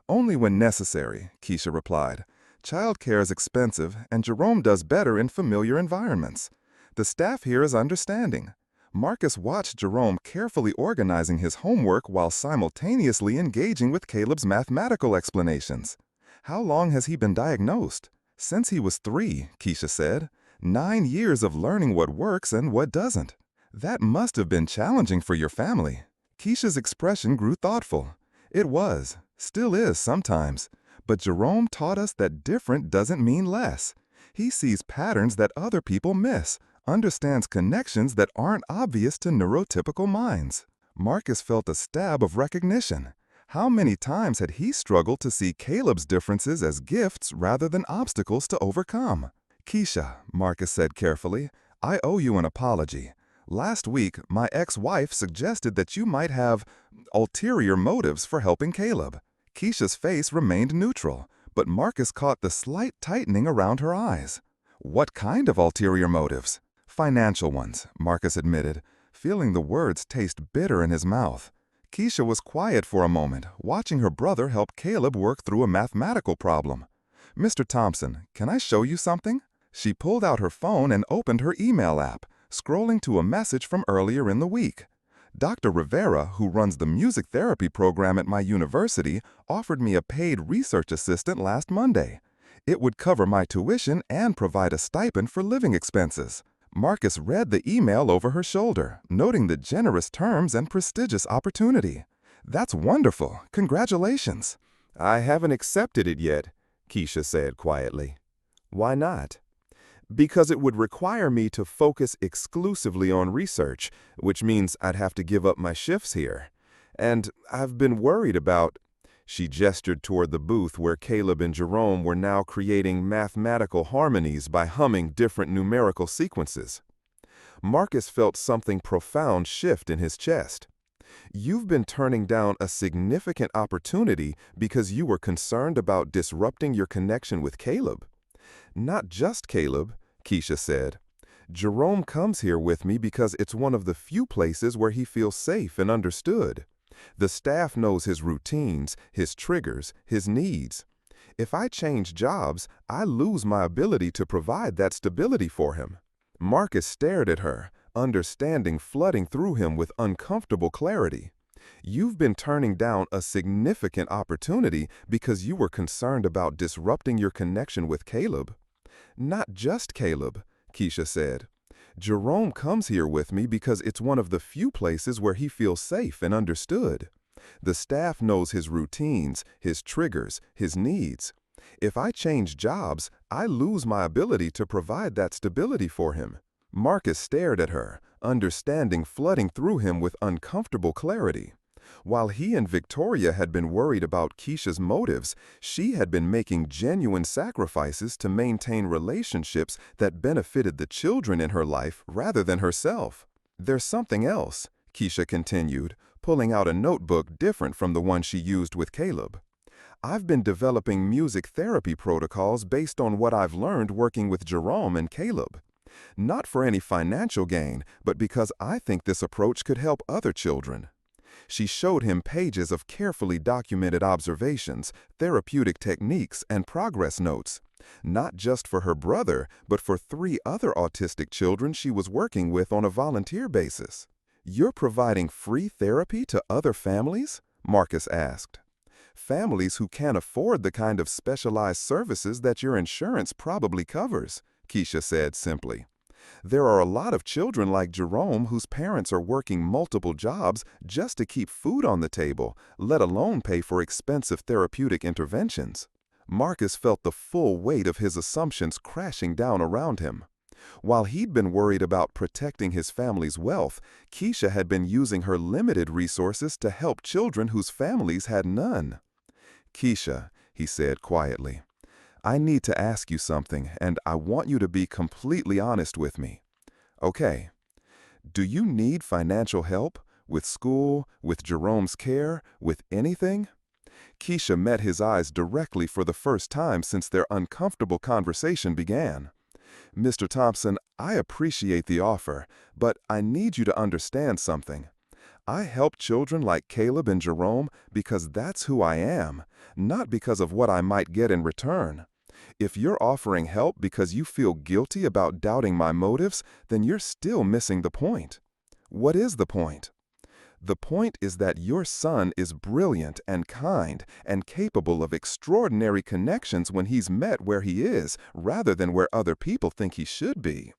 "Only when necessary," Keisha replied. "Childcare is expensive, and Jerome does better in familiar environments. The staff here is understanding." Marcus watched Jerome carefully organizing his homework while simultaneously engaging with Caleb's mathematical explanations. "How long has he been diagnosed?" "Since he was 3, Keisha said. 9 years of learning what works and what doesn't." "That must have been challenging for your family." Keisha's expression grew thoughtful. "It was, still is sometimes. But Jerome taught us that different doesn't mean less. He sees patterns that other people miss, understands connections that aren't obvious to neurotypical minds." Marcus felt a stab of recognition. How many times had he struggled to see Caleb's differences as gifts rather than obstacles to overcome? "Keisha," Marcus said carefully, "I owe you an apology. Last week, my ex-wife suggested that you might have ulterior motives for helping Caleb." Keisha's face remained neutral, but Marcus caught the slight tightening around her eyes. "What kind of ulterior motives?" "Financial ones," Marcus admitted, feeling the words taste bitter in his mouth. Keisha was quiet for a moment, watching her brother help Caleb work through a mathematical problem. "Mr. Thompson, can I show you something?" She pulled out her phone and opened her email app, scrolling to a message from earlier in the week. "Dr. Rivera, who runs the music therapy program at my university, offered me a paid research assistant last Monday. It would cover my tuition and provide a stipend for living expenses." Marcus read the email over her shoulder, noting the generous terms and prestigious opportunity. "That's wonderful. Congratulations." "I haven't accepted it yet," Keisha said quietly. "Why not?" "Because it would require me to focus exclusively on research, which means I'd have to give up my shifts here. And I've been worried about—" She gestured toward the booth where Caleb and Jerome were now creating mathematical harmonies by humming different numerical sequences. Marcus felt something profound shift in his chest. "You've been turning down a significant opportunity because you were concerned about disrupting your connection with Caleb." "Not just Caleb," Keisha said. "Jerome comes here with me because it's one of the few places where he feels safe and understood. The staff knows his routines, his triggers, his needs. If I change jobs, I lose my ability to provide that stability for him." Marcus stared at her, understanding flooding through him with uncomfortable clarity. You've been turning down a significant opportunity because you were concerned about disrupting your connection with Caleb. Not just Caleb, Keisha said. Jerome comes here with me because it's one of the few places where he feels safe and understood. The staff knows his routines, his triggers, his needs. If I change jobs, I lose my ability to provide that stability for him. Marcus stared at her, understanding flooding through him with uncomfortable clarity. While he and Victoria had been worried about Keisha's motives, she had been making genuine sacrifices to maintain relationships that benefited the children in her life rather than herself. There's something else, Keisha continued, pulling out a notebook different from the one she used with Caleb. I've been developing music therapy protocols based on what I've learned working with Jerome and Caleb. Not for any financial gain, but because I think this approach could help other children. She showed him pages of carefully documented observations, therapeutic techniques, and progress notes, not just for her brother, but for 3 other autistic children she was working with on a volunteer basis. "You're providing free therapy to other families?" Marcus asked. "Families who can't afford the kind of specialized services that your insurance probably covers," Keisha said simply. "There are a lot of children like Jerome whose parents are working multiple jobs just to keep food on the table, let alone pay for expensive therapeutic interventions." Marcus felt the full weight of his assumptions crashing down around him. While he'd been worried about protecting his family's wealth, Keisha had been using her limited resources to help children whose families had none. "Keisha," he said quietly, "I need to ask you something, and I want you to be completely honest with me. Okay, do you need financial help? With school, with Jerome's care, with anything?" Keisha met his eyes directly for the first time since their uncomfortable conversation began. "Mr. Thompson, I appreciate the offer, but I need you to understand something. I help children like Caleb and Jerome because that's who I am, not because of what I might get in return. If you're offering help because you feel guilty about doubting my motives, then you're still missing the point." "What is the point?" "The point is that your son is brilliant and kind and capable of extraordinary connections when he's met where he is, rather than where other people think he should be.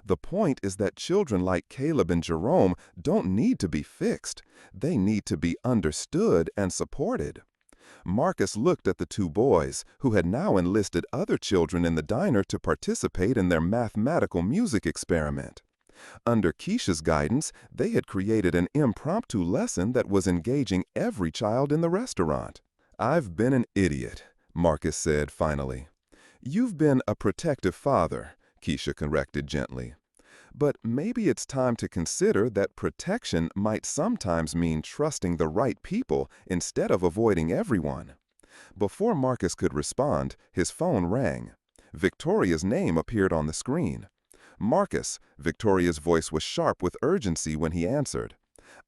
The point is that children like Caleb and Jerome don't need to be fixed. They need to be understood and supported." Marcus looked at the 2 boys, who had now enlisted other children in the diner to participate in their mathematical music experiment. Under Keisha's guidance, they had created an impromptu lesson that was engaging every child in the restaurant. "I've been an idiot," Marcus said finally. "You've been a protective father," Keisha corrected gently. "But maybe it's time to consider that protection might sometimes mean trusting the right people instead of avoiding everyone." Before Marcus could respond, his phone rang. Victoria's name appeared on the screen. "Marcus," Victoria's voice was sharp with urgency when he answered.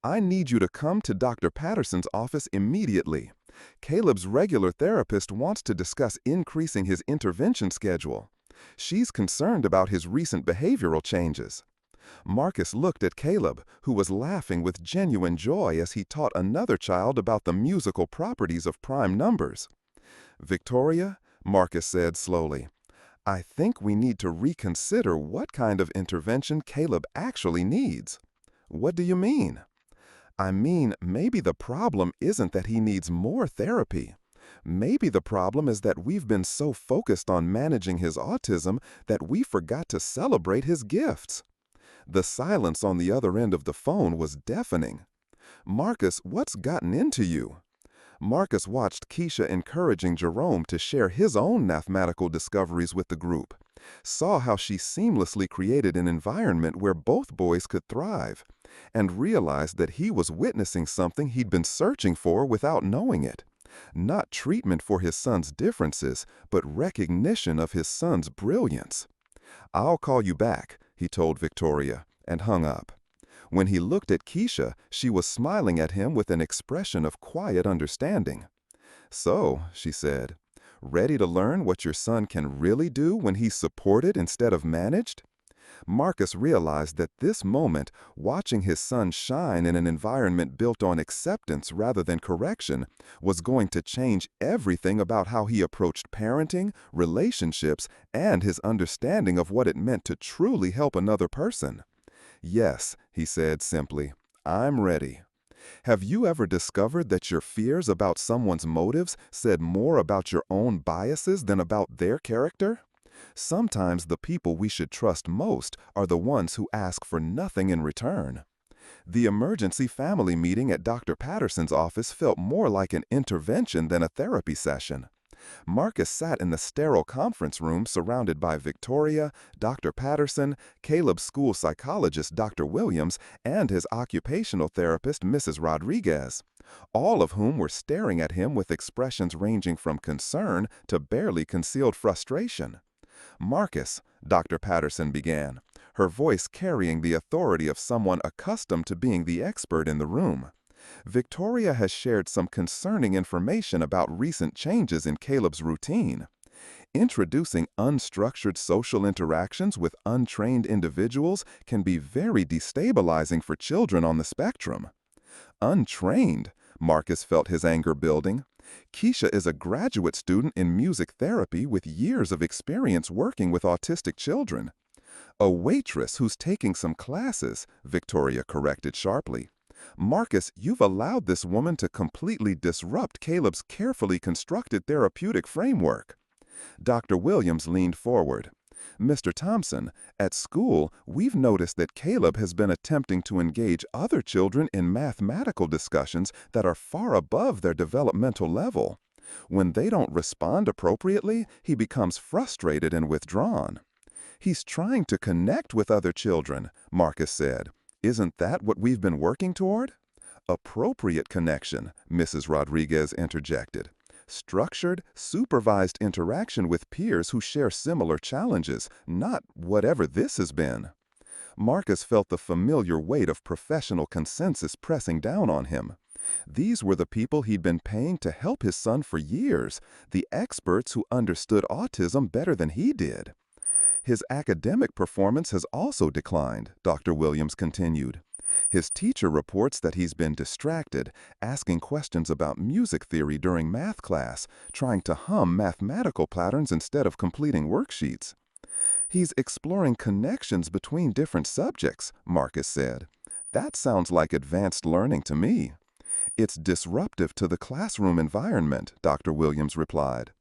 "I need you to come to Dr. Patterson's office immediately. Caleb's regular therapist wants to discuss increasing his intervention schedule. She's concerned about his recent behavioral changes." Marcus looked at Caleb, who was laughing with genuine joy as he taught another child about the musical properties of prime numbers. "Victoria," Marcus said slowly, "I think we need to reconsider what kind of intervention Caleb actually needs." "What do you mean?" "I mean, maybe the problem isn't that he needs more therapy. Maybe the problem is that we've been so focused on managing his autism that we forgot to celebrate his gifts." The silence on the other end of the phone was deafening. "Marcus, what's gotten into you?" Marcus watched Keisha encouraging Jerome to share his own mathematical discoveries with the group, saw how she seamlessly created an environment where both boys could thrive, and realized that he was witnessing something he'd been searching for without knowing it. Not treatment for his son's differences, but recognition of his son's brilliance. "I'll call you back," he told Victoria, and hung up. When he looked at Keisha, she was smiling at him with an expression of quiet understanding. "So," she said, "ready to learn what your son can really do when he's supported instead of managed?" Marcus realized that this moment, watching his son shine in an environment built on acceptance rather than correction, was going to change everything about how he approached parenting, relationships, and his understanding of what it meant to truly help another person. "Yes," he said simply, "I'm ready." Have you ever discovered that your fears about someone's motives said more about your own biases than about their character? Sometimes the people we should trust most are the ones who ask for nothing in return. The emergency family meeting at Dr. Patterson's office felt more like an intervention than a therapy session. Marcus sat in the sterile conference room surrounded by Victoria, Dr. Patterson, Caleb's school psychologist, Dr. Williams, and his occupational therapist, Mrs. Rodriguez, all of whom were staring at him with expressions ranging from concern to barely concealed frustration. "Marcus," Dr. Patterson began, her voice carrying the authority of someone accustomed to being the expert in the room. "Victoria has shared some concerning information about recent changes in Caleb's routine. Introducing unstructured social interactions with untrained individuals can be very destabilizing for children on the spectrum." Untrained? Marcus felt his anger building. Keisha is a graduate student in music therapy with years of experience working with autistic children. "A waitress who's taking some classes," Victoria corrected sharply. "Marcus, you've allowed this woman to completely disrupt Caleb's carefully constructed therapeutic framework." Dr. Williams leaned forward. "Mr. Thompson, at school, we've noticed that Caleb has been attempting to engage other children in mathematical discussions that are far above their developmental level. When they don't respond appropriately, he becomes frustrated and withdrawn." "He's trying to connect with other children," Marcus said. "Isn't that what we've been working toward?" "Appropriate connection," Mrs. Rodriguez interjected. "Structured, supervised interaction with peers who share similar challenges, not whatever this has been." Marcus felt the familiar weight of professional consensus pressing down on him. These were the people he'd been paying to help his son for years, the experts who understood autism better than he did. "His academic performance has also declined," Dr. Williams continued. "His teacher reports that he's been distracted, asking questions about music theory during math class, trying to hum mathematical patterns instead of completing worksheets." "He's exploring connections between different subjects," Marcus said. "That sounds like advanced learning to me." "It's disruptive to the classroom environment," Dr. Williams replied.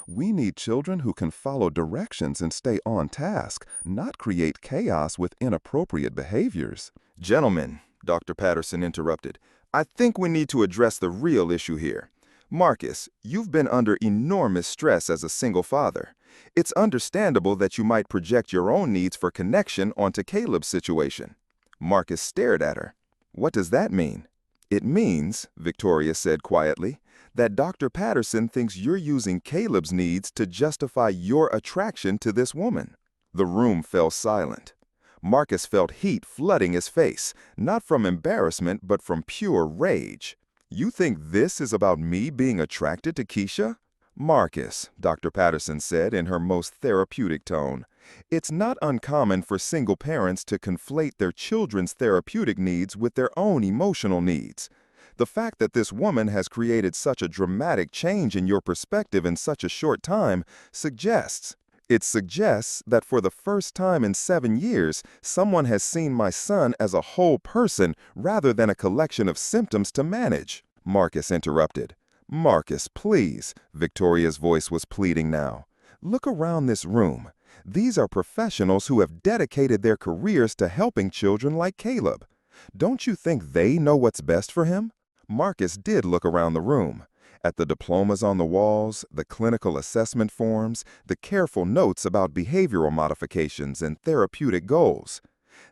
"We need children who can follow directions and stay on task, not create chaos with inappropriate behaviors." "Gentlemen," Dr. Patterson interrupted, "I think we need to address the real issue here. Marcus, you've been under enormous stress as a single father. It's understandable that you might project your own needs for connection onto Caleb's situation." Marcus stared at her. "What does that mean?" "It means," Victoria said quietly, "that Dr. Patterson thinks you're using Caleb's needs to justify your attraction to this woman." The room fell silent. Marcus felt heat flooding his face, not from embarrassment but from pure rage. "You think this is about me being attracted to Keisha?" "Marcus," Dr. Patterson said in her most therapeutic tone, "it's not uncommon for single parents to conflate their children's therapeutic needs with their own emotional needs. The fact that this woman has created such a dramatic change in your perspective in such a short time suggests that for the first time in 7 years, someone has seen my son as a whole person rather than a collection of symptoms to manage." Marcus interrupted. "Marcus, please," Victoria's voice was pleading now. "Look around this room. These are professionals who have dedicated their careers to helping children like Caleb. Don't you think they know what's best for him?" Marcus did look around the room. At the diplomas on the walls, the clinical assessment forms, the careful notes about behavioral modifications and therapeutic goals.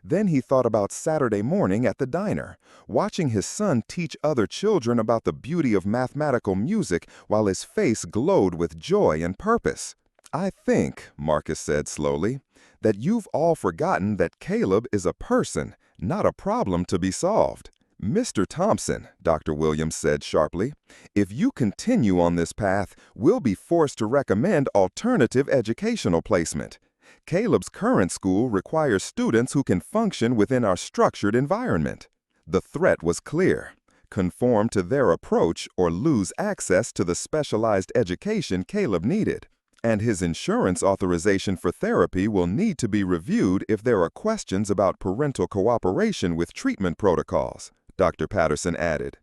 Then he thought about Saturday morning at the diner, watching his son teach other children about the beauty of mathematical music while his face glowed with joy and purpose. "I think," Marcus said slowly, "that you've all forgotten that Caleb is a person, not a problem to be solved." "Mr. Thompson," Dr. Williams said sharply, "if you continue on this path, we'll be forced to recommend alternative educational placement. Caleb's current school requires students who can function within our structured environment. The threat was clear: conform to their approach or lose access to the specialized education Caleb needed. And his insurance authorization for therapy will need to be reviewed if there are questions about parental cooperation with treatment protocols, Dr. Patterson added.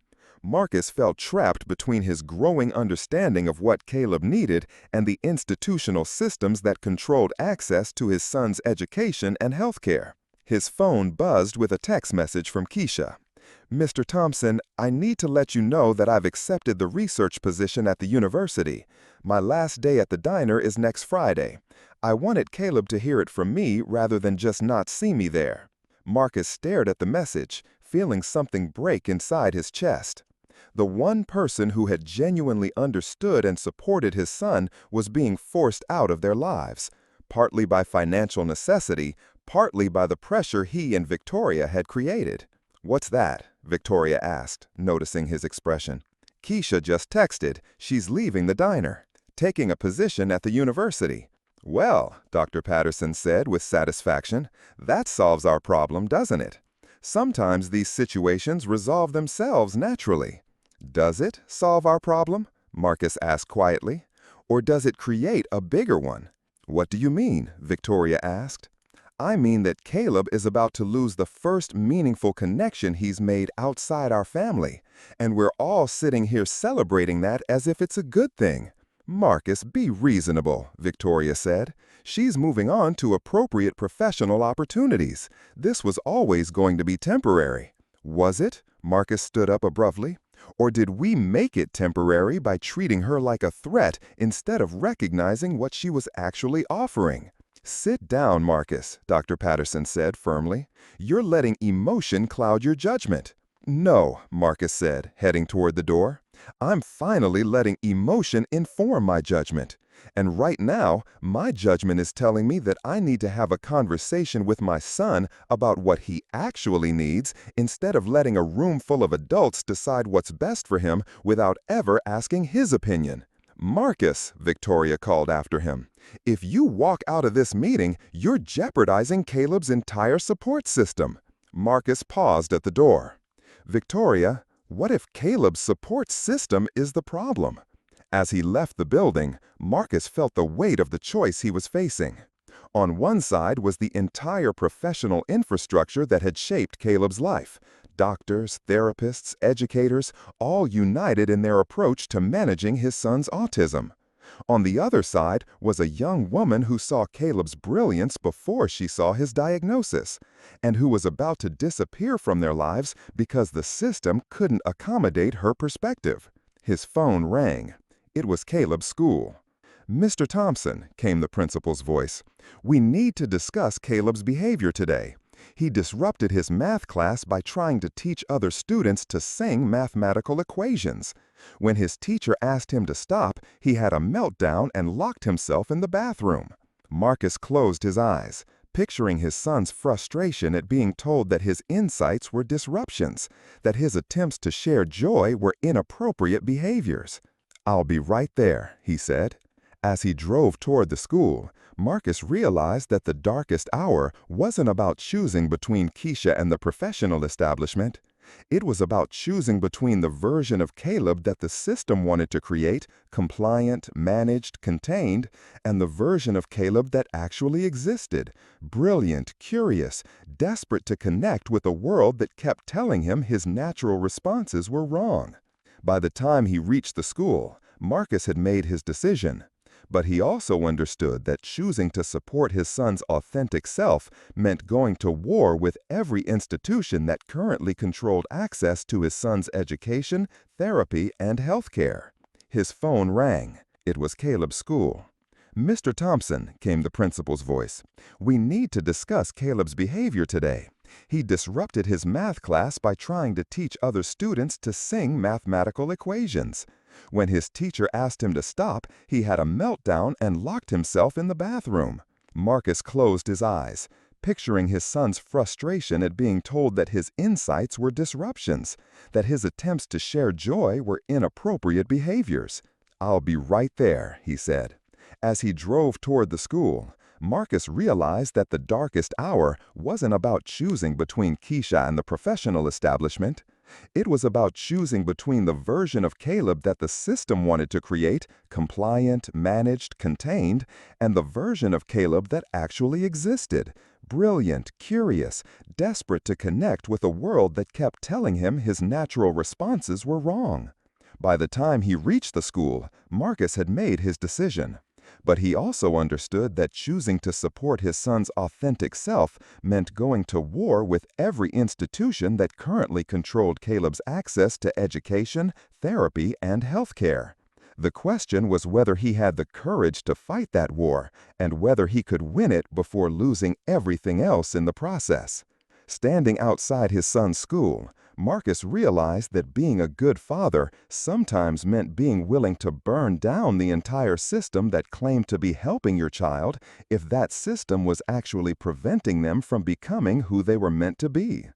Marcus felt trapped between his growing understanding of what Caleb needed and the institutional systems that controlled access to his son's education and health care. His phone buzzed with a text message from Keisha. "Mr. Thompson, I need to let you know that I've accepted the research position at the university. My last day at the diner is next Friday. I wanted Caleb to hear it from me rather than just not see me there." Marcus stared at the message, feeling something break inside his chest. The one person who had genuinely understood and supported his son was being forced out of their lives, partly by financial necessity, partly by the pressure he and Victoria had created. "What's that?" Victoria asked, noticing his expression. "Keisha just texted. She's leaving the diner, taking a position at the university." "Well," Dr. Patterson said with satisfaction, "that solves our problem, doesn't it? Sometimes these situations resolve themselves naturally." "Does it solve our problem?" Marcus asked quietly. "Or does it create a bigger one?" "What do you mean?" Victoria asked. "I mean that Caleb is about to lose the first meaningful connection he's made outside our family, and we're all sitting here celebrating that as if it's a good thing." "Marcus, be reasonable," Victoria said. "She's moving on to appropriate professional opportunities. This was always going to be temporary." "Was it?" Marcus stood up abruptly. "Or did we make it temporary by treating her like a threat instead of recognizing what she was actually offering?" "Sit down, Marcus," Dr. Patterson said firmly. "You're letting emotion cloud your judgment." "No," Marcus said, heading toward the door. "I'm finally letting emotion inform my judgment. And right now, my judgment is telling me that I need to have a conversation with my son about what he actually needs instead of letting a room full of adults decide what's best for him without ever asking his opinion." "Marcus," Victoria called after him, "if you walk out of this meeting, you're jeopardizing Caleb's entire support system." Marcus paused at the door. "Victoria, what if Caleb's support system is the problem?" As he left the building, Marcus felt the weight of the choice he was facing. On one side was the entire professional infrastructure that had shaped Caleb's life. Doctors, therapists, educators, all united in their approach to managing his son's autism. On the other side was a young woman who saw Caleb's brilliance before she saw his diagnosis, and who was about to disappear from their lives because the system couldn't accommodate her perspective. His phone rang. It was Caleb's school. "Mr. Thompson," came the principal's voice, "we need to discuss Caleb's behavior today. He disrupted his math class by trying to teach other students to sing mathematical equations. When his teacher asked him to stop, he had a meltdown and locked himself in the bathroom." Marcus closed his eyes, picturing his son's frustration at being told that his insights were disruptions, that his attempts to share joy were inappropriate behaviors. "I'll be right there," he said. As he drove toward the school, Marcus realized that the darkest hour wasn't about choosing between Keisha and the professional establishment. It was about choosing between the version of Caleb that the system wanted to create, compliant, managed, contained, and the version of Caleb that actually existed, brilliant, curious, desperate to connect with a world that kept telling him his natural responses were wrong. By the time he reached the school, Marcus had made his decision. But he also understood that choosing to support his son's authentic self meant going to war with every institution that currently controlled access to his son's education, therapy, and health care. His phone rang. It was Caleb's school. "Mr. Thompson," came the principal's voice, "we need to discuss Caleb's behavior today. He disrupted his math class by trying to teach other students to sing mathematical equations. When his teacher asked him to stop, he had a meltdown and locked himself in the bathroom." Marcus closed his eyes, picturing his son's frustration at being told that his insights were disruptions, that his attempts to share joy were inappropriate behaviors. "I'll be right there," he said. As he drove toward the school, Marcus realized that the darkest hour wasn't about choosing between Keisha and the professional establishment. It was about choosing between the version of Caleb that the system wanted to create, compliant, managed, contained, and the version of Caleb that actually existed, brilliant, curious, desperate to connect with a world that kept telling him his natural responses were wrong. By the time he reached the school, Marcus had made his decision. But he also understood that choosing to support his son's authentic self meant going to war with every institution that currently controlled Caleb's access to education, therapy, and healthcare. The question was whether he had the courage to fight that war, and whether he could win it before losing everything else in the process. Standing outside his son's school, Marcus realized that being a good father sometimes meant being willing to burn down the entire system that claimed to be helping your child if that system was actually preventing them from becoming who they were meant to be.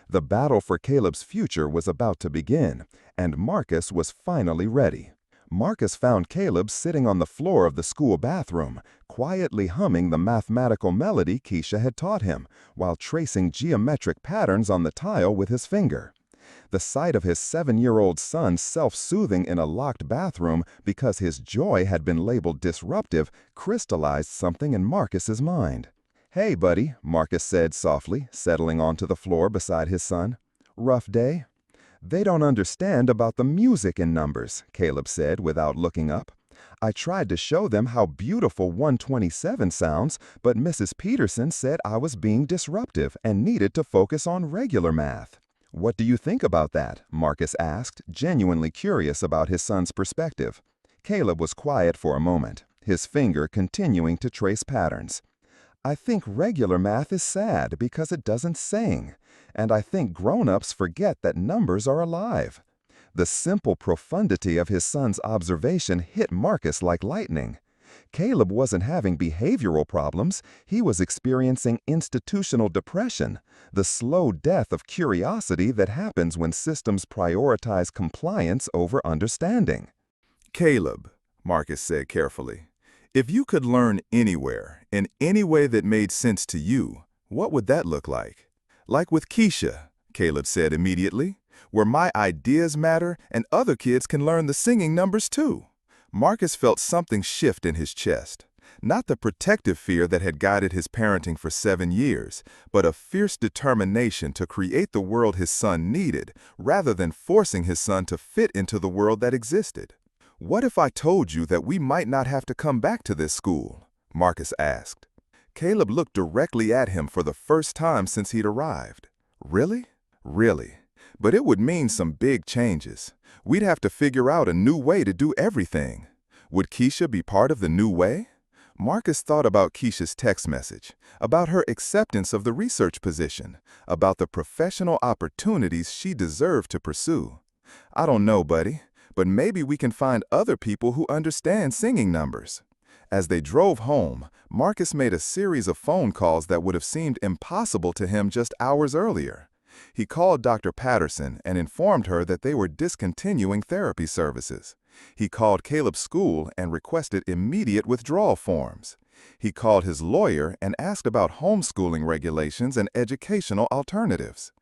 The battle for Caleb's future was about to begin, and Marcus was finally ready. Marcus found Caleb sitting on the floor of the school bathroom, quietly humming the mathematical melody Keisha had taught him, while tracing geometric patterns on the tile with his finger. The sight of his 7-year-old son self-soothing in a locked bathroom because his joy had been labeled disruptive crystallized something in Marcus's mind. "Hey, buddy," Marcus said softly, settling onto the floor beside his son. "Rough day?" "They don't understand about the music in numbers," Caleb said without looking up. "I tried to show them how beautiful 127 sounds, but Mrs. Peterson said I was being disruptive and needed to focus on regular math." "What do you think about that?" Marcus asked, genuinely curious about his son's perspective. Caleb was quiet for a moment, his finger continuing to trace patterns. "I think regular math is sad because it doesn't sing. And I think grown-ups forget that numbers are alive." The simple profundity of his son's observation hit Marcus like lightning. Caleb wasn't having behavioral problems, he was experiencing institutional depression, the slow death of curiosity that happens when systems prioritize compliance over understanding. Caleb, Marcus said carefully, if you could learn anywhere, in any way that made sense to you, what would that look like? Like with Keisha, Caleb said immediately, where my ideas matter and other kids can learn the singing numbers too. Marcus felt something shift in his chest. Not the protective fear that had guided his parenting for 7 years, but a fierce determination to create the world his son needed, rather than forcing his son to fit into the world that existed. "What if I told you that we might not have to come back to this school?" Marcus asked. Caleb looked directly at him for the first time since he'd arrived. "Really? Really. But it would mean some big changes. We'd have to figure out a new way to do everything. Would Keisha be part of the new way?" Marcus thought about Keisha's text message, about her acceptance of the research position, about the professional opportunities she deserved to pursue. "I don't know, buddy, but maybe we can find other people who understand singing numbers." As they drove home, Marcus made a series of phone calls that would have seemed impossible to him just hours earlier. He called Dr. Patterson and informed her that they were discontinuing therapy services. He called Caleb's school and requested immediate withdrawal forms. He called his lawyer and asked about homeschooling regulations and educational alternatives.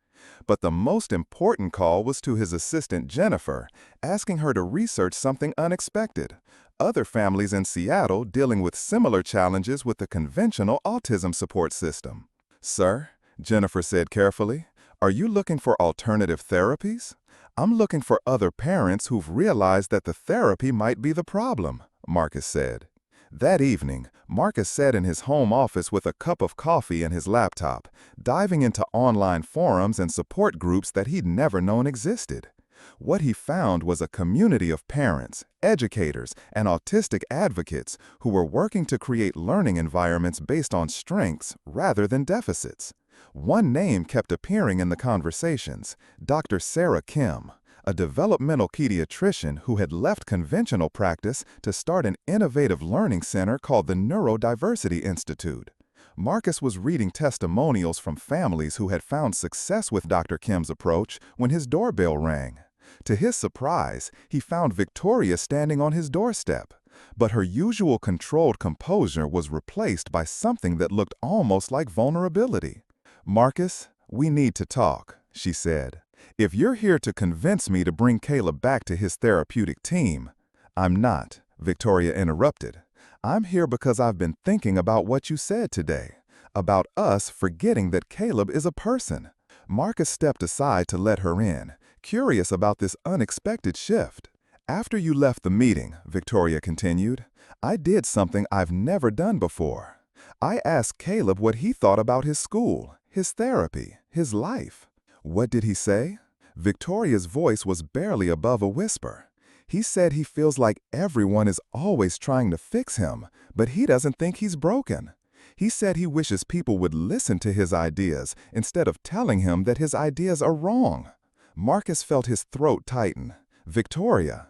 But the most important call was to his assistant Jennifer, asking her to research something unexpected: other families in Seattle dealing with similar challenges with the conventional autism support system. "Sir," Jennifer said carefully, "are you looking for alternative therapies?" "I'm looking for other parents who've realized that the therapy might be the problem," Marcus said. That evening, Marcus sat in his home office with a cup of coffee and his laptop, diving into online forums and support groups that he'd never known existed. What he found was a community of parents, educators, and autistic advocates who were working to create learning environments based on strengths rather than deficits. One name kept appearing in the conversations: Dr. Sarah Kim, a developmental pediatrician who had left conventional practice to start an innovative learning center called the Neurodiversity Institute. Marcus was reading testimonials from families who had found success with Dr. Kim's approach when his doorbell rang. To his surprise, he found Victoria standing on his doorstep. But her usual controlled composure was replaced by something that looked almost like vulnerability. "Marcus, we need to talk," she said. "If you're here to convince me to bring Caleb back to his therapeutic team—" "I'm not," Victoria interrupted. "I'm here because I've been thinking about what you said today, about us forgetting that Caleb is a person." Marcus stepped aside to let her in, curious about this unexpected shift. "After you left the meeting," Victoria continued, "I did something I've never done before. I asked Caleb what he thought about his school, his therapy, his life." "What did he say?" Victoria's voice was barely above a whisper. "He said he feels like everyone is always trying to fix him, but he doesn't think he's broken. He said he wishes people would listen to his ideas instead of telling him that his ideas are wrong." Marcus felt his throat tighten. "Victoria,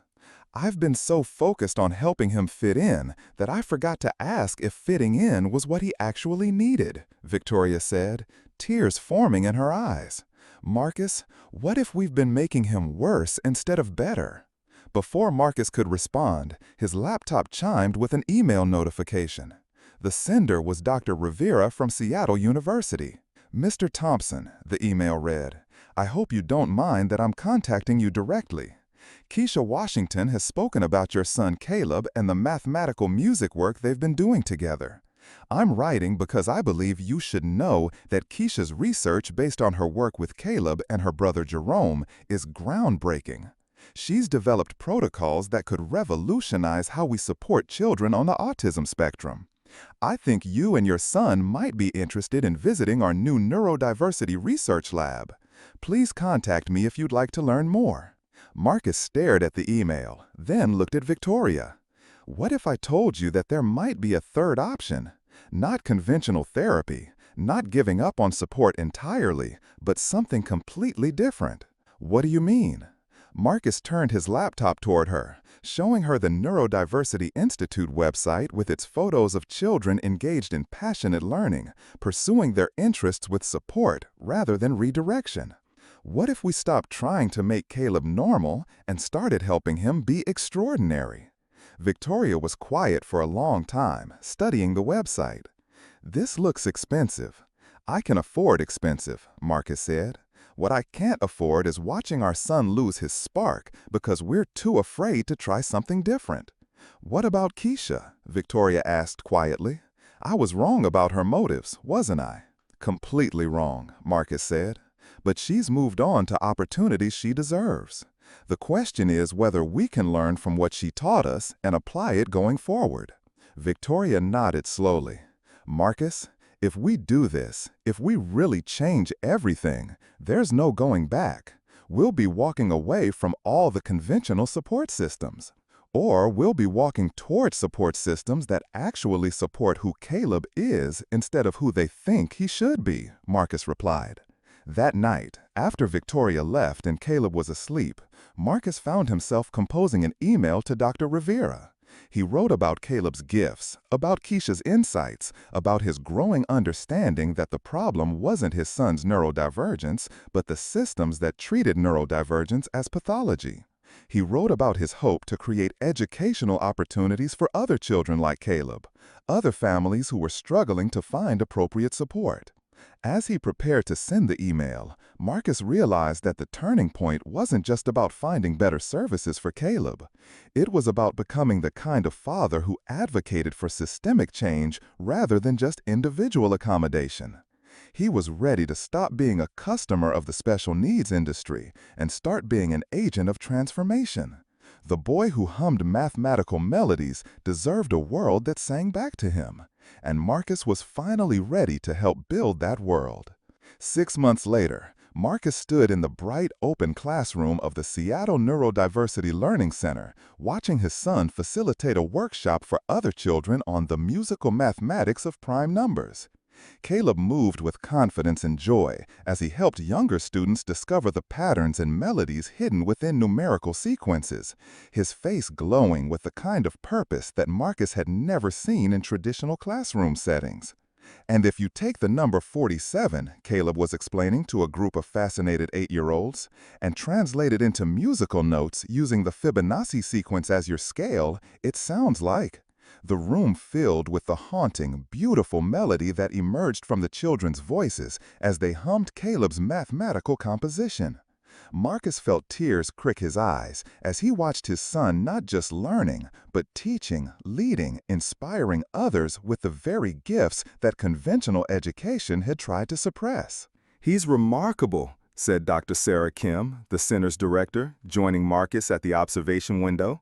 I've been so focused on helping him fit in that I forgot to ask if fitting in was what he actually needed," Victoria said, tears forming in her eyes. "Marcus, what if we've been making him worse instead of better?" Before Marcus could respond, his laptop chimed with an email notification. The sender was Dr. Rivera from Seattle University. "Mr. Thompson," the email read, "I hope you don't mind that I'm contacting you directly. Keisha Washington has spoken about your son Caleb and the mathematical music work they've been doing together. I'm writing because I believe you should know that Keisha's research based on her work with Caleb and her brother Jerome is groundbreaking. She's developed protocols that could revolutionize how we support children on the autism spectrum. I think you and your son might be interested in visiting our new neurodiversity research lab. Please contact me if you'd like to learn more." Marcus stared at the email, then looked at Victoria. "What if I told you that there might be a third option? Not conventional therapy, not giving up on support entirely, but something completely different." "What do you mean?" Marcus turned his laptop toward her, showing her the Neurodiversity Institute website with its photos of children engaged in passionate learning, pursuing their interests with support rather than redirection. "What if we stopped trying to make Caleb normal and started helping him be extraordinary?" Victoria was quiet for a long time, studying the website. "This looks expensive." "I can afford expensive," Marcus said. "What I can't afford is watching our son lose his spark because we're too afraid to try something different." "What about Keisha?" Victoria asked quietly. "I was wrong about her motives, wasn't I?" "Completely wrong," Marcus said. "But she's moved on to opportunities she deserves. The question is whether we can learn from what she taught us and apply it going forward." Victoria nodded slowly. "Marcus, if we do this, if we really change everything, there's no going back. We'll be walking away from all the conventional support systems. Or we'll be walking toward support systems that actually support who Caleb is instead of who they think he should be," Marcus replied. That night, after Victoria left and Caleb was asleep, Marcus found himself composing an email to Dr. Rivera. He wrote about Caleb's gifts, about Keisha's insights, about his growing understanding that the problem wasn't his son's neurodivergence, but the systems that treated neurodivergence as pathology. He wrote about his hope to create educational opportunities for other children like Caleb, other families who were struggling to find appropriate support. As he prepared to send the email, Marcus realized that the turning point wasn't just about finding better services for Caleb. It was about becoming the kind of father who advocated for systemic change rather than just individual accommodation. He was ready to stop being a customer of the special needs industry and start being an agent of transformation. The boy who hummed mathematical melodies deserved a world that sang back to him, and Marcus was finally ready to help build that world. 6 months later, Marcus stood in the bright, open classroom of the Seattle Neurodiversity Learning Center, watching his son facilitate a workshop for other children on the musical mathematics of prime numbers. Caleb moved with confidence and joy as he helped younger students discover the patterns and melodies hidden within numerical sequences, his face glowing with the kind of purpose that Marcus had never seen in traditional classroom settings. And if you take the number 47, Caleb was explaining to a group of fascinated 8-year-olds, and translate it into musical notes using the Fibonacci sequence as your scale, it sounds like. The room filled with the haunting, beautiful melody that emerged from the children's voices as they hummed Caleb's mathematical composition. Marcus felt tears prick his eyes as he watched his son not just learning, but teaching, leading, inspiring others with the very gifts that conventional education had tried to suppress. "He's remarkable," said Dr. Sarah Kim, the center's director, joining Marcus at the observation window.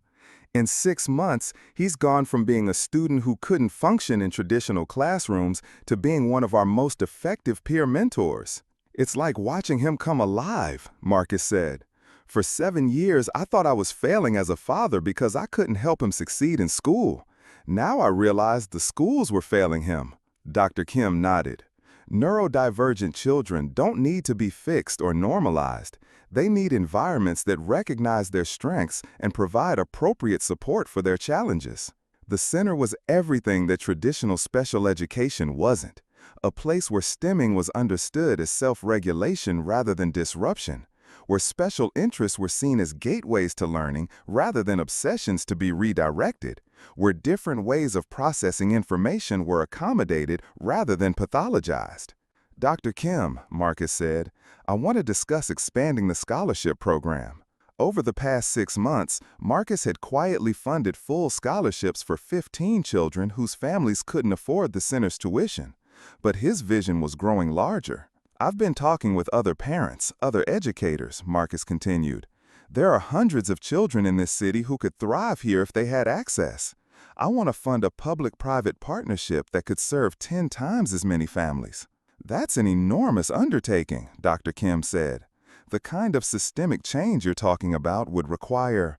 "In 6 months, he's gone from being a student who couldn't function in traditional classrooms to being one of our most effective peer mentors. It's like watching him come alive," Marcus said. "For 7 years, I thought I was failing as a father because I couldn't help him succeed in school. Now I realized the schools were failing him." Dr. Kim nodded. "Neurodivergent children don't need to be fixed or normalized. They need environments that recognize their strengths and provide appropriate support for their challenges." The center was everything that traditional special education wasn't. A place where stimming was understood as self-regulation rather than disruption, where special interests were seen as gateways to learning rather than obsessions to be redirected, where different ways of processing information were accommodated rather than pathologized. "Dr. Kim," Marcus said, "I want to discuss expanding the scholarship program." Over the past 6 months, Marcus had quietly funded full scholarships for 15 children whose families couldn't afford the center's tuition. But his vision was growing larger. "I've been talking with other parents, other educators," Marcus continued. "There are hundreds of children in this city who could thrive here if they had access. I want to fund a public-private partnership that could serve 10 times as many families." "That's an enormous undertaking," Dr. Kim said. "The kind of systemic change you're talking about would require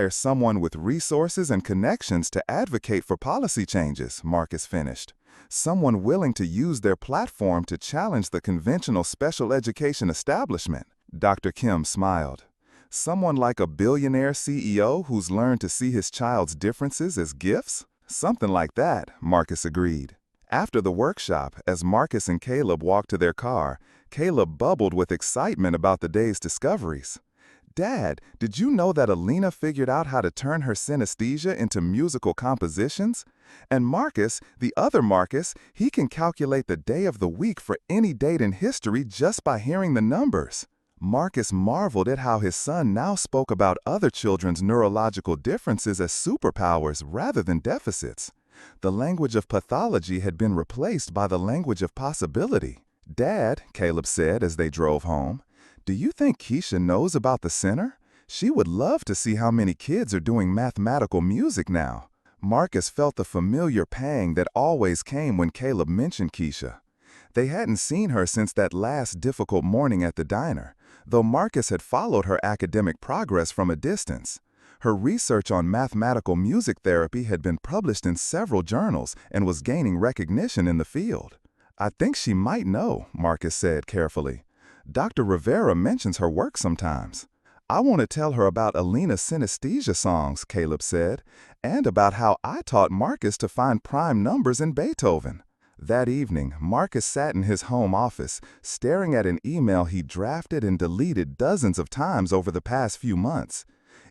someone with resources and connections to advocate for policy changes," Marcus finished. "Someone willing to use their platform to challenge the conventional special education establishment." Dr. Kim smiled. "Someone like a billionaire CEO who's learned to see his child's differences as gifts?" "Something like that," Marcus agreed. After the workshop, as Marcus and Caleb walked to their car, Caleb bubbled with excitement about the day's discoveries. "Dad, did you know that Alina figured out how to turn her synesthesia into musical compositions? And Marcus, the other Marcus, he can calculate the day of the week for any date in history just by hearing the numbers." Marcus marveled at how his son now spoke about other children's neurological differences as superpowers rather than deficits. The language of pathology had been replaced by the language of possibility. "Dad," Caleb said as they drove home, "do you think Keisha knows about the center? She would love to see how many kids are doing mathematical music now." Marcus felt the familiar pang that always came when Caleb mentioned Keisha. They hadn't seen her since that last difficult morning at the diner, though Marcus had followed her academic progress from a distance. Her research on mathematical music therapy had been published in several journals and was gaining recognition in the field. "I think she might know," Marcus said carefully. "Dr. Rivera mentions her work sometimes." "I want to tell her about Alina's synesthesia songs," Caleb said, "and about how I taught Marcus to find prime numbers in Beethoven." That evening, Marcus sat in his home office, staring at an email he drafted and deleted dozens of times over the past few months.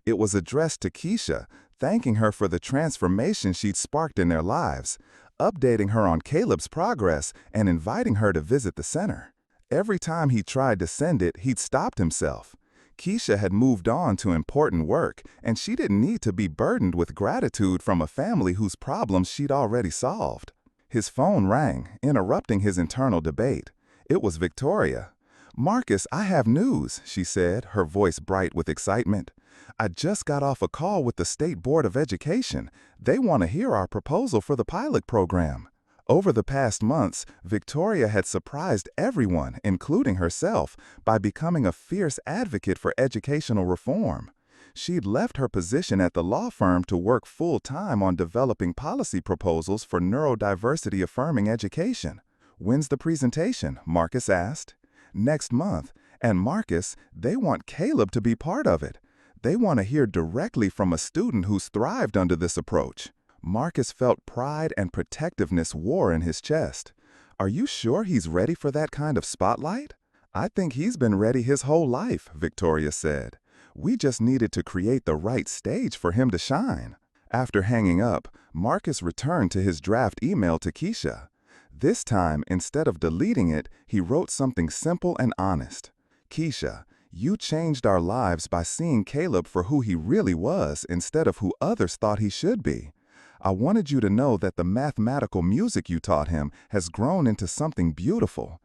It was addressed to Keisha, thanking her for the transformation she'd sparked in their lives, updating her on Caleb's progress, and inviting her to visit the center. Every time he tried to send it, he'd stopped himself. Keisha had moved on to important work, and she didn't need to be burdened with gratitude from a family whose problems she'd already solved. His phone rang, interrupting his internal debate. It was Victoria. "Marcus, I have news," she said, her voice bright with excitement. "I just got off a call with the State Board of Education. They want to hear our proposal for the pilot program." Over the past months, Victoria had surprised everyone, including herself, by becoming a fierce advocate for educational reform. She'd left her position at the law firm to work full-time on developing policy proposals for neurodiversity-affirming education. "When's the presentation?" Marcus asked. "Next month. And Marcus, they want Caleb to be part of it. They want to hear directly from a student who's thrived under this approach." Marcus felt pride and protectiveness war in his chest. "Are you sure he's ready for that kind of spotlight?" "I think he's been ready his whole life," Victoria said. "We just needed to create the right stage for him to shine." After hanging up, Marcus returned to his draft email to Keisha. This time, instead of deleting it, he wrote something simple and honest. "Keisha, you changed our lives by seeing Caleb for who he really was instead of who others thought he should be. I wanted you to know that the mathematical music you taught him has grown into something beautiful.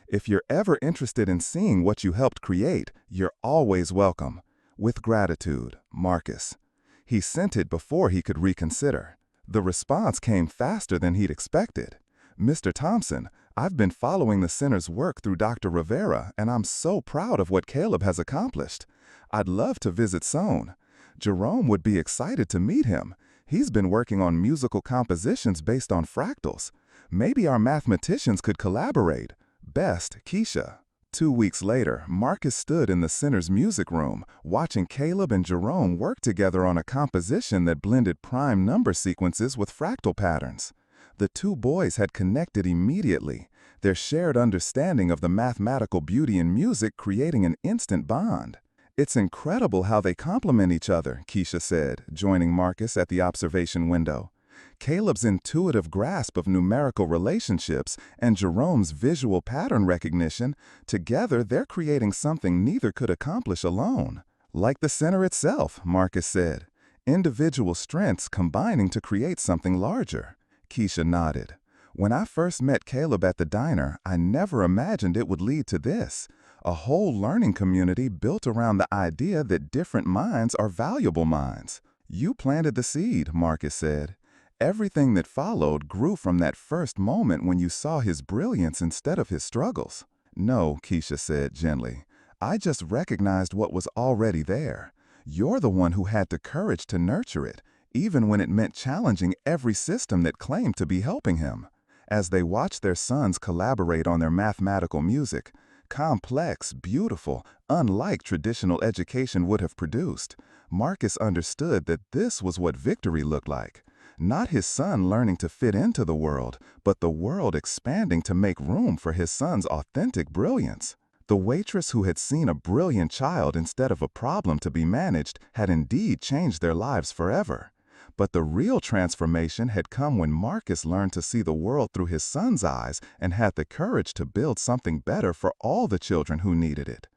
If you're ever interested in seeing what you helped create, you're always welcome. With gratitude, Marcus." He sent it before he could reconsider. The response came faster than he'd expected. "Mr. Thompson, I've been following the center's work through Dr. Rivera, and I'm so proud of what Caleb has accomplished. I'd love to visit soon. Jerome would be excited to meet him. He's been working on musical compositions based on fractals. Maybe our mathematicians could collaborate. Best, Keisha." 2 weeks later, Marcus stood in the center's music room, watching Caleb and Jerome work together on a composition that blended prime number sequences with fractal patterns. The two boys had connected immediately, their shared understanding of the mathematical beauty in music creating an instant bond. "It's incredible how they complement each other," Keisha said, joining Marcus at the observation window. "Caleb's intuitive grasp of numerical relationships and Jerome's visual pattern recognition, together they're creating something neither could accomplish alone." "Like the center itself," Marcus said. "Individual strengths combining to create something larger." Keisha nodded. "When I first met Caleb at the diner, I never imagined it would lead to this. A whole learning community built around the idea that different minds are valuable minds." "You planted the seed," Marcus said. "Everything that followed grew from that first moment when you saw his brilliance instead of his struggles." "No," Keisha said gently. "I just recognized what was already there. You're the one who had the courage to nurture it, even when it meant challenging every system that claimed to be helping him." As they watched their sons collaborate on their mathematical music, complex, beautiful, unlike traditional education would have produced, Marcus understood that this was what victory looked like. Not his son learning to fit into the world, but the world expanding to make room for his son's authentic brilliance. The waitress who had seen a brilliant child instead of a problem to be managed had indeed changed their lives forever. But the real transformation had come when Marcus learned to see the world through his son's eyes and had the courage to build something better for all the children who needed it.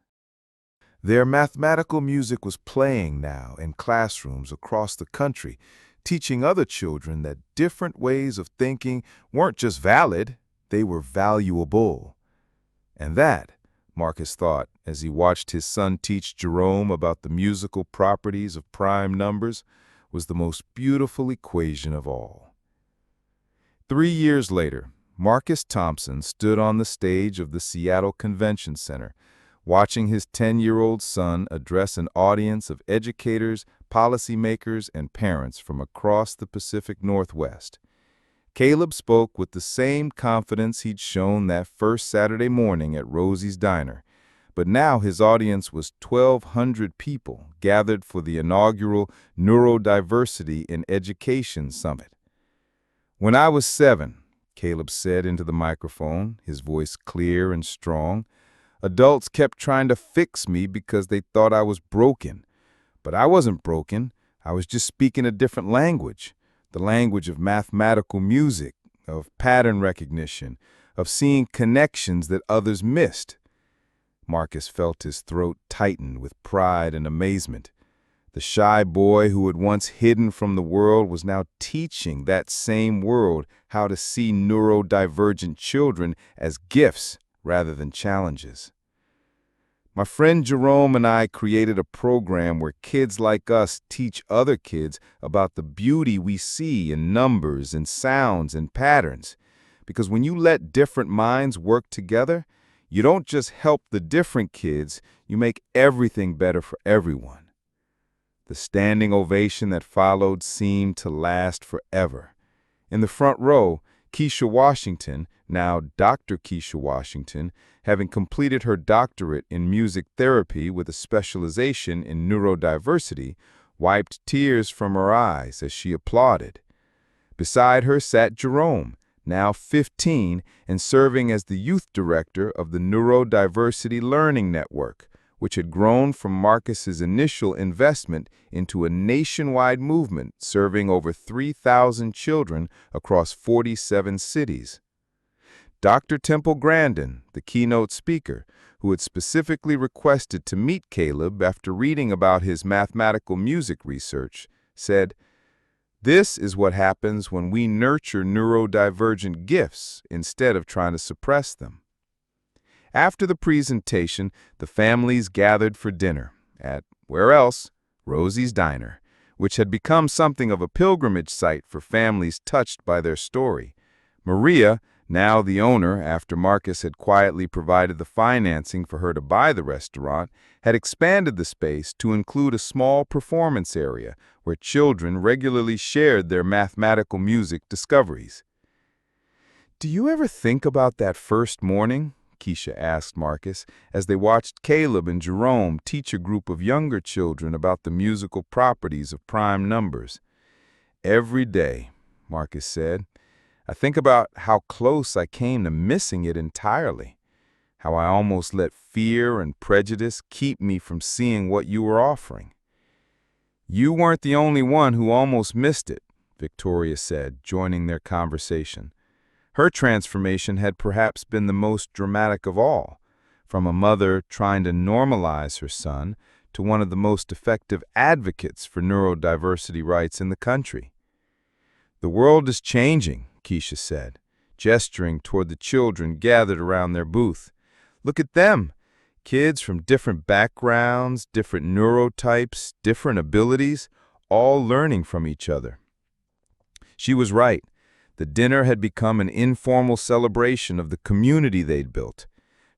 Their mathematical music was playing now in classrooms across the country, teaching other children that different ways of thinking weren't just valid, they were valuable. And that, Marcus thought as he watched his son teach Jerome about the musical properties of prime numbers, was the most beautiful equation of all. 3 years later, Marcus Thompson stood on the stage of the Seattle Convention Center, watching his 10-year-old son address an audience of educators, policymakers, and parents from across the Pacific Northwest. Caleb spoke with the same confidence he'd shown that first Saturday morning at Rosie's Diner, but now his audience was 1,200 people gathered for the inaugural Neurodiversity in Education Summit. "When I was 7, Caleb said into the microphone, his voice clear and strong, adults kept trying to fix me because they thought I was broken. But I wasn't broken. I was just speaking a different language, the language of mathematical music, of pattern recognition, of seeing connections that others missed." Marcus felt his throat tighten with pride and amazement. The shy boy who had once hidden from the world was now teaching that same world how to see neurodivergent children as gifts rather than challenges. "My friend Jerome and I created a program where kids like us teach other kids about the beauty we see in numbers and sounds and patterns. Because when you let different minds work together, you don't just help the different kids, you make everything better for everyone." The standing ovation that followed seemed to last forever. In the front row, Keisha Washington, now Dr. Keisha Washington, having completed her doctorate in music therapy with a specialization in neurodiversity, wiped tears from her eyes as she applauded. Beside her sat Jerome, now 15 and serving as the youth director of the Neurodiversity Learning Network, which had grown from Marcus's initial investment into a nationwide movement serving over 3,000 children across 47 cities. Dr. Temple Grandin, the keynote speaker, who had specifically requested to meet Caleb after reading about his mathematical music research, said, "This is what happens when we nurture neurodivergent gifts instead of trying to suppress them." After the presentation, the families gathered for dinner at, where else, Rosie's Diner, which had become something of a pilgrimage site for families touched by their story. Maria, now the owner after Marcus had quietly provided the financing for her to buy the restaurant, had expanded the space to include a small performance area where children regularly shared their mathematical music discoveries. "Do you ever think about that first morning?" Keisha asked Marcus as they watched Caleb and Jerome teach a group of younger children about the musical properties of prime numbers. "Every day," Marcus said. "I think about how close I came to missing it entirely, how I almost let fear and prejudice keep me from seeing what you were offering." "You weren't the only one who almost missed it," Victoria said, joining their conversation. Her transformation had perhaps been the most dramatic of all, from a mother trying to normalize her son to one of the most effective advocates for neurodiversity rights in the country. "The world is changing," Keisha said, gesturing toward the children gathered around their booth. "Look at them, kids from different backgrounds, different neurotypes, different abilities, all learning from each other." She was right. The dinner had become an informal celebration of the community they'd built,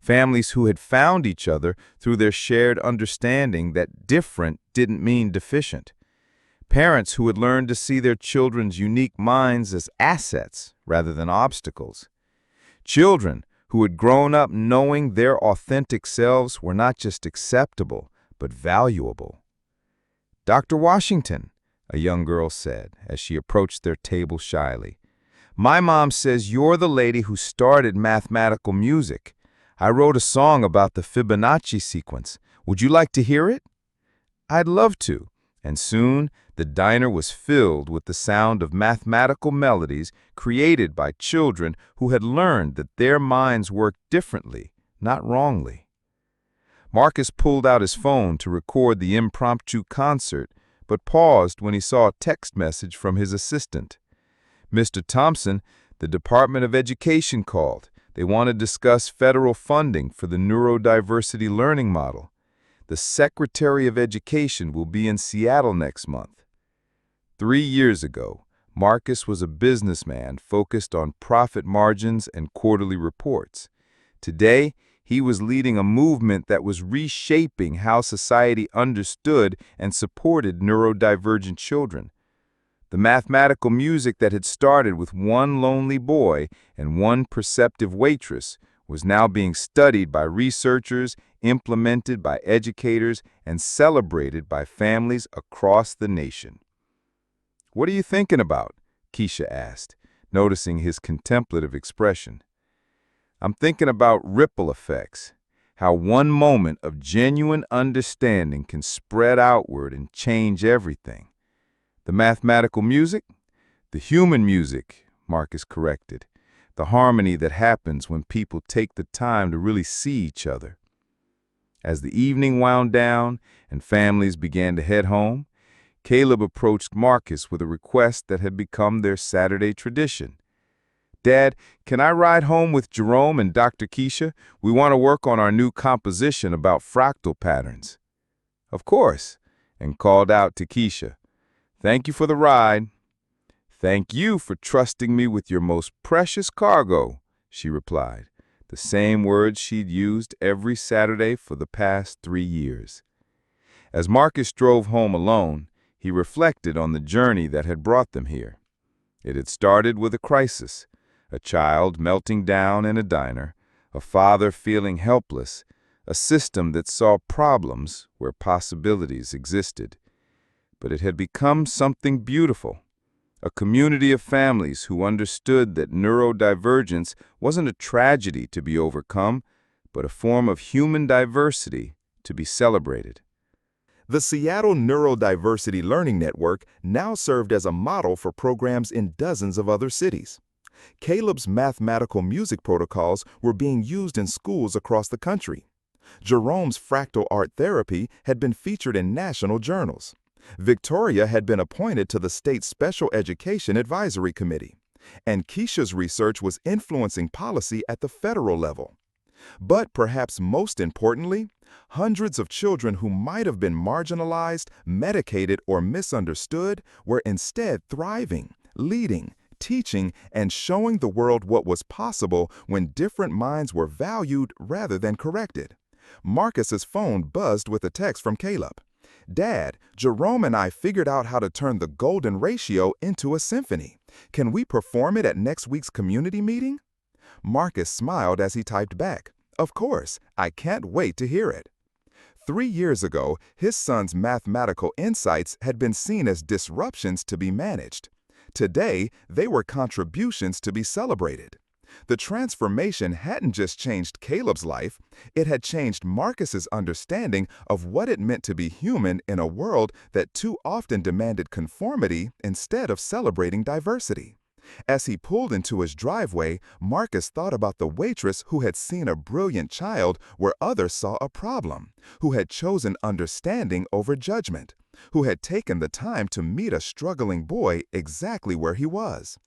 families who had found each other through their shared understanding that different didn't mean deficient, parents who had learned to see their children's unique minds as assets rather than obstacles, children who had grown up knowing their authentic selves were not just acceptable, but valuable. "Dr. Washington," a young girl said as she approached their table shyly, "my mom says you're the lady who started mathematical music. I wrote a song about the Fibonacci sequence. Would you like to hear it?" "I'd love to." And soon the diner was filled with the sound of mathematical melodies created by children who had learned that their minds worked differently, not wrongly. Marcus pulled out his phone to record the impromptu concert, but paused when he saw a text message from his assistant. "Mr. Thompson, the Department of Education called. They want to discuss federal funding for the neurodiversity learning model. The Secretary of Education will be in Seattle next month." 3 years ago, Marcus was a businessman focused on profit margins and quarterly reports. Today, he was leading a movement that was reshaping how society understood and supported neurodivergent children. The mathematical music that had started with one lonely boy and one perceptive waitress was now being studied by researchers, implemented by educators, and celebrated by families across the nation. "What are you thinking about?" Keisha asked, noticing his contemplative expression. "I'm thinking about ripple effects, how one moment of genuine understanding can spread outward and change everything. The mathematical music? The human music," Marcus corrected. "The harmony that happens when people take the time to really see each other." As the evening wound down and families began to head home, Caleb approached Marcus with a request that had become their Saturday tradition. "Dad, can I ride home with Jerome and Dr. Keisha? We want to work on our new composition about fractal patterns." "Of course," and called out to Keisha, "Thank you for the ride." "Thank you for trusting me with your most precious cargo," she replied, the same words she'd used every Saturday for the past 3 years. As Marcus drove home alone, he reflected on the journey that had brought them here. It had started with a crisis, a child melting down in a diner, a father feeling helpless, a system that saw problems where possibilities existed. But it had become something beautiful, A community of families who understood that neurodivergence wasn't a tragedy to be overcome, but a form of human diversity to be celebrated. The Seattle Neurodiversity Learning Network now served as a model for programs in dozens of other cities. Caleb's mathematical music protocols were being used in schools across the country. Jerome's fractal art therapy had been featured in national journals. Victoria had been appointed to the state Special Education Advisory Committee. And Keisha's research was influencing policy at the federal level. But perhaps most importantly, hundreds of children who might have been marginalized, medicated, or misunderstood were instead thriving, leading, teaching, and showing the world what was possible when different minds were valued rather than corrected. Marcus's phone buzzed with a text from Caleb. "Dad, Jerome and I figured out how to turn the golden ratio into a symphony. Can we perform it at next week's community meeting?" Marcus smiled as he typed back, "Of course, I can't wait to hear it." 3 years ago, his son's mathematical insights had been seen as disruptions to be managed. Today, they were contributions to be celebrated. The transformation hadn't just changed Caleb's life, it had changed Marcus's understanding of what it meant to be human in a world that too often demanded conformity instead of celebrating diversity. As he pulled into his driveway, Marcus thought about the waitress who had seen a brilliant child where others saw a problem, who had chosen understanding over judgment, who had taken the time to meet a struggling boy exactly where he was.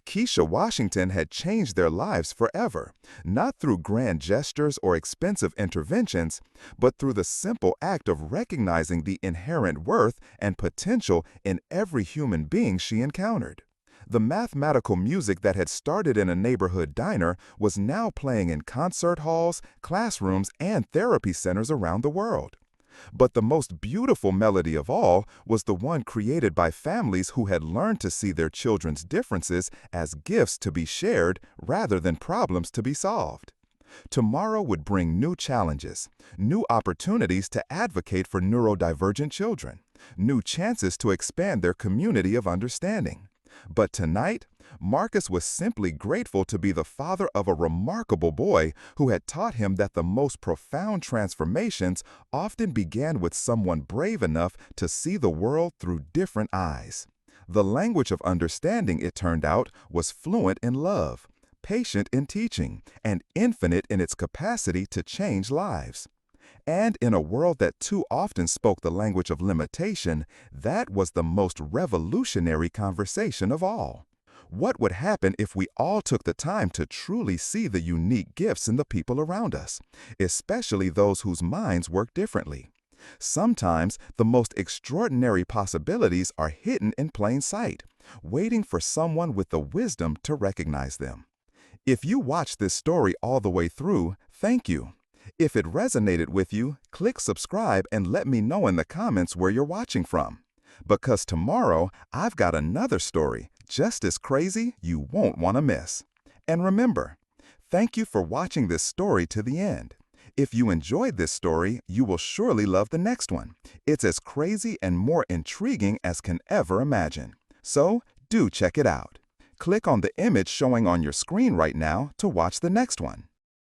Keisha Washington had changed their lives forever, not through grand gestures or expensive interventions, but through the simple act of recognizing the inherent worth and potential in every human being she encountered. The mathematical music that had started in a neighborhood diner was now playing in concert halls, classrooms, and therapy centers around the world. But the most beautiful melody of all was the one created by families who had learned to see their children's differences as gifts to be shared rather than problems to be solved. Tomorrow would bring new challenges, new opportunities to advocate for neurodivergent children, new chances to expand their community of understanding. But tonight, Marcus was simply grateful to be the father of a remarkable boy who had taught him that the most profound transformations often began with someone brave enough to see the world through different eyes. The language of understanding, it turned out, was fluent in love, patient in teaching, and infinite in its capacity to change lives. And in a world that too often spoke the language of limitation, that was the most revolutionary conversation of all. What would happen if we all took the time to truly see the unique gifts in the people around us, especially those whose minds work differently? Sometimes the most extraordinary possibilities are hidden in plain sight, waiting for someone with the wisdom to recognize them. If you watched this story all the way through, thank you. If it resonated with you, click subscribe and let me know in the comments where you're watching from. Because tomorrow, I've got another story, just as crazy, you won't want to miss. And remember, thank you for watching this story to the end. If you enjoyed this story, you will surely love the next one. It's as crazy and more intriguing as can ever imagine. So, do check it out. Click on the image showing on your screen right now to watch the next one.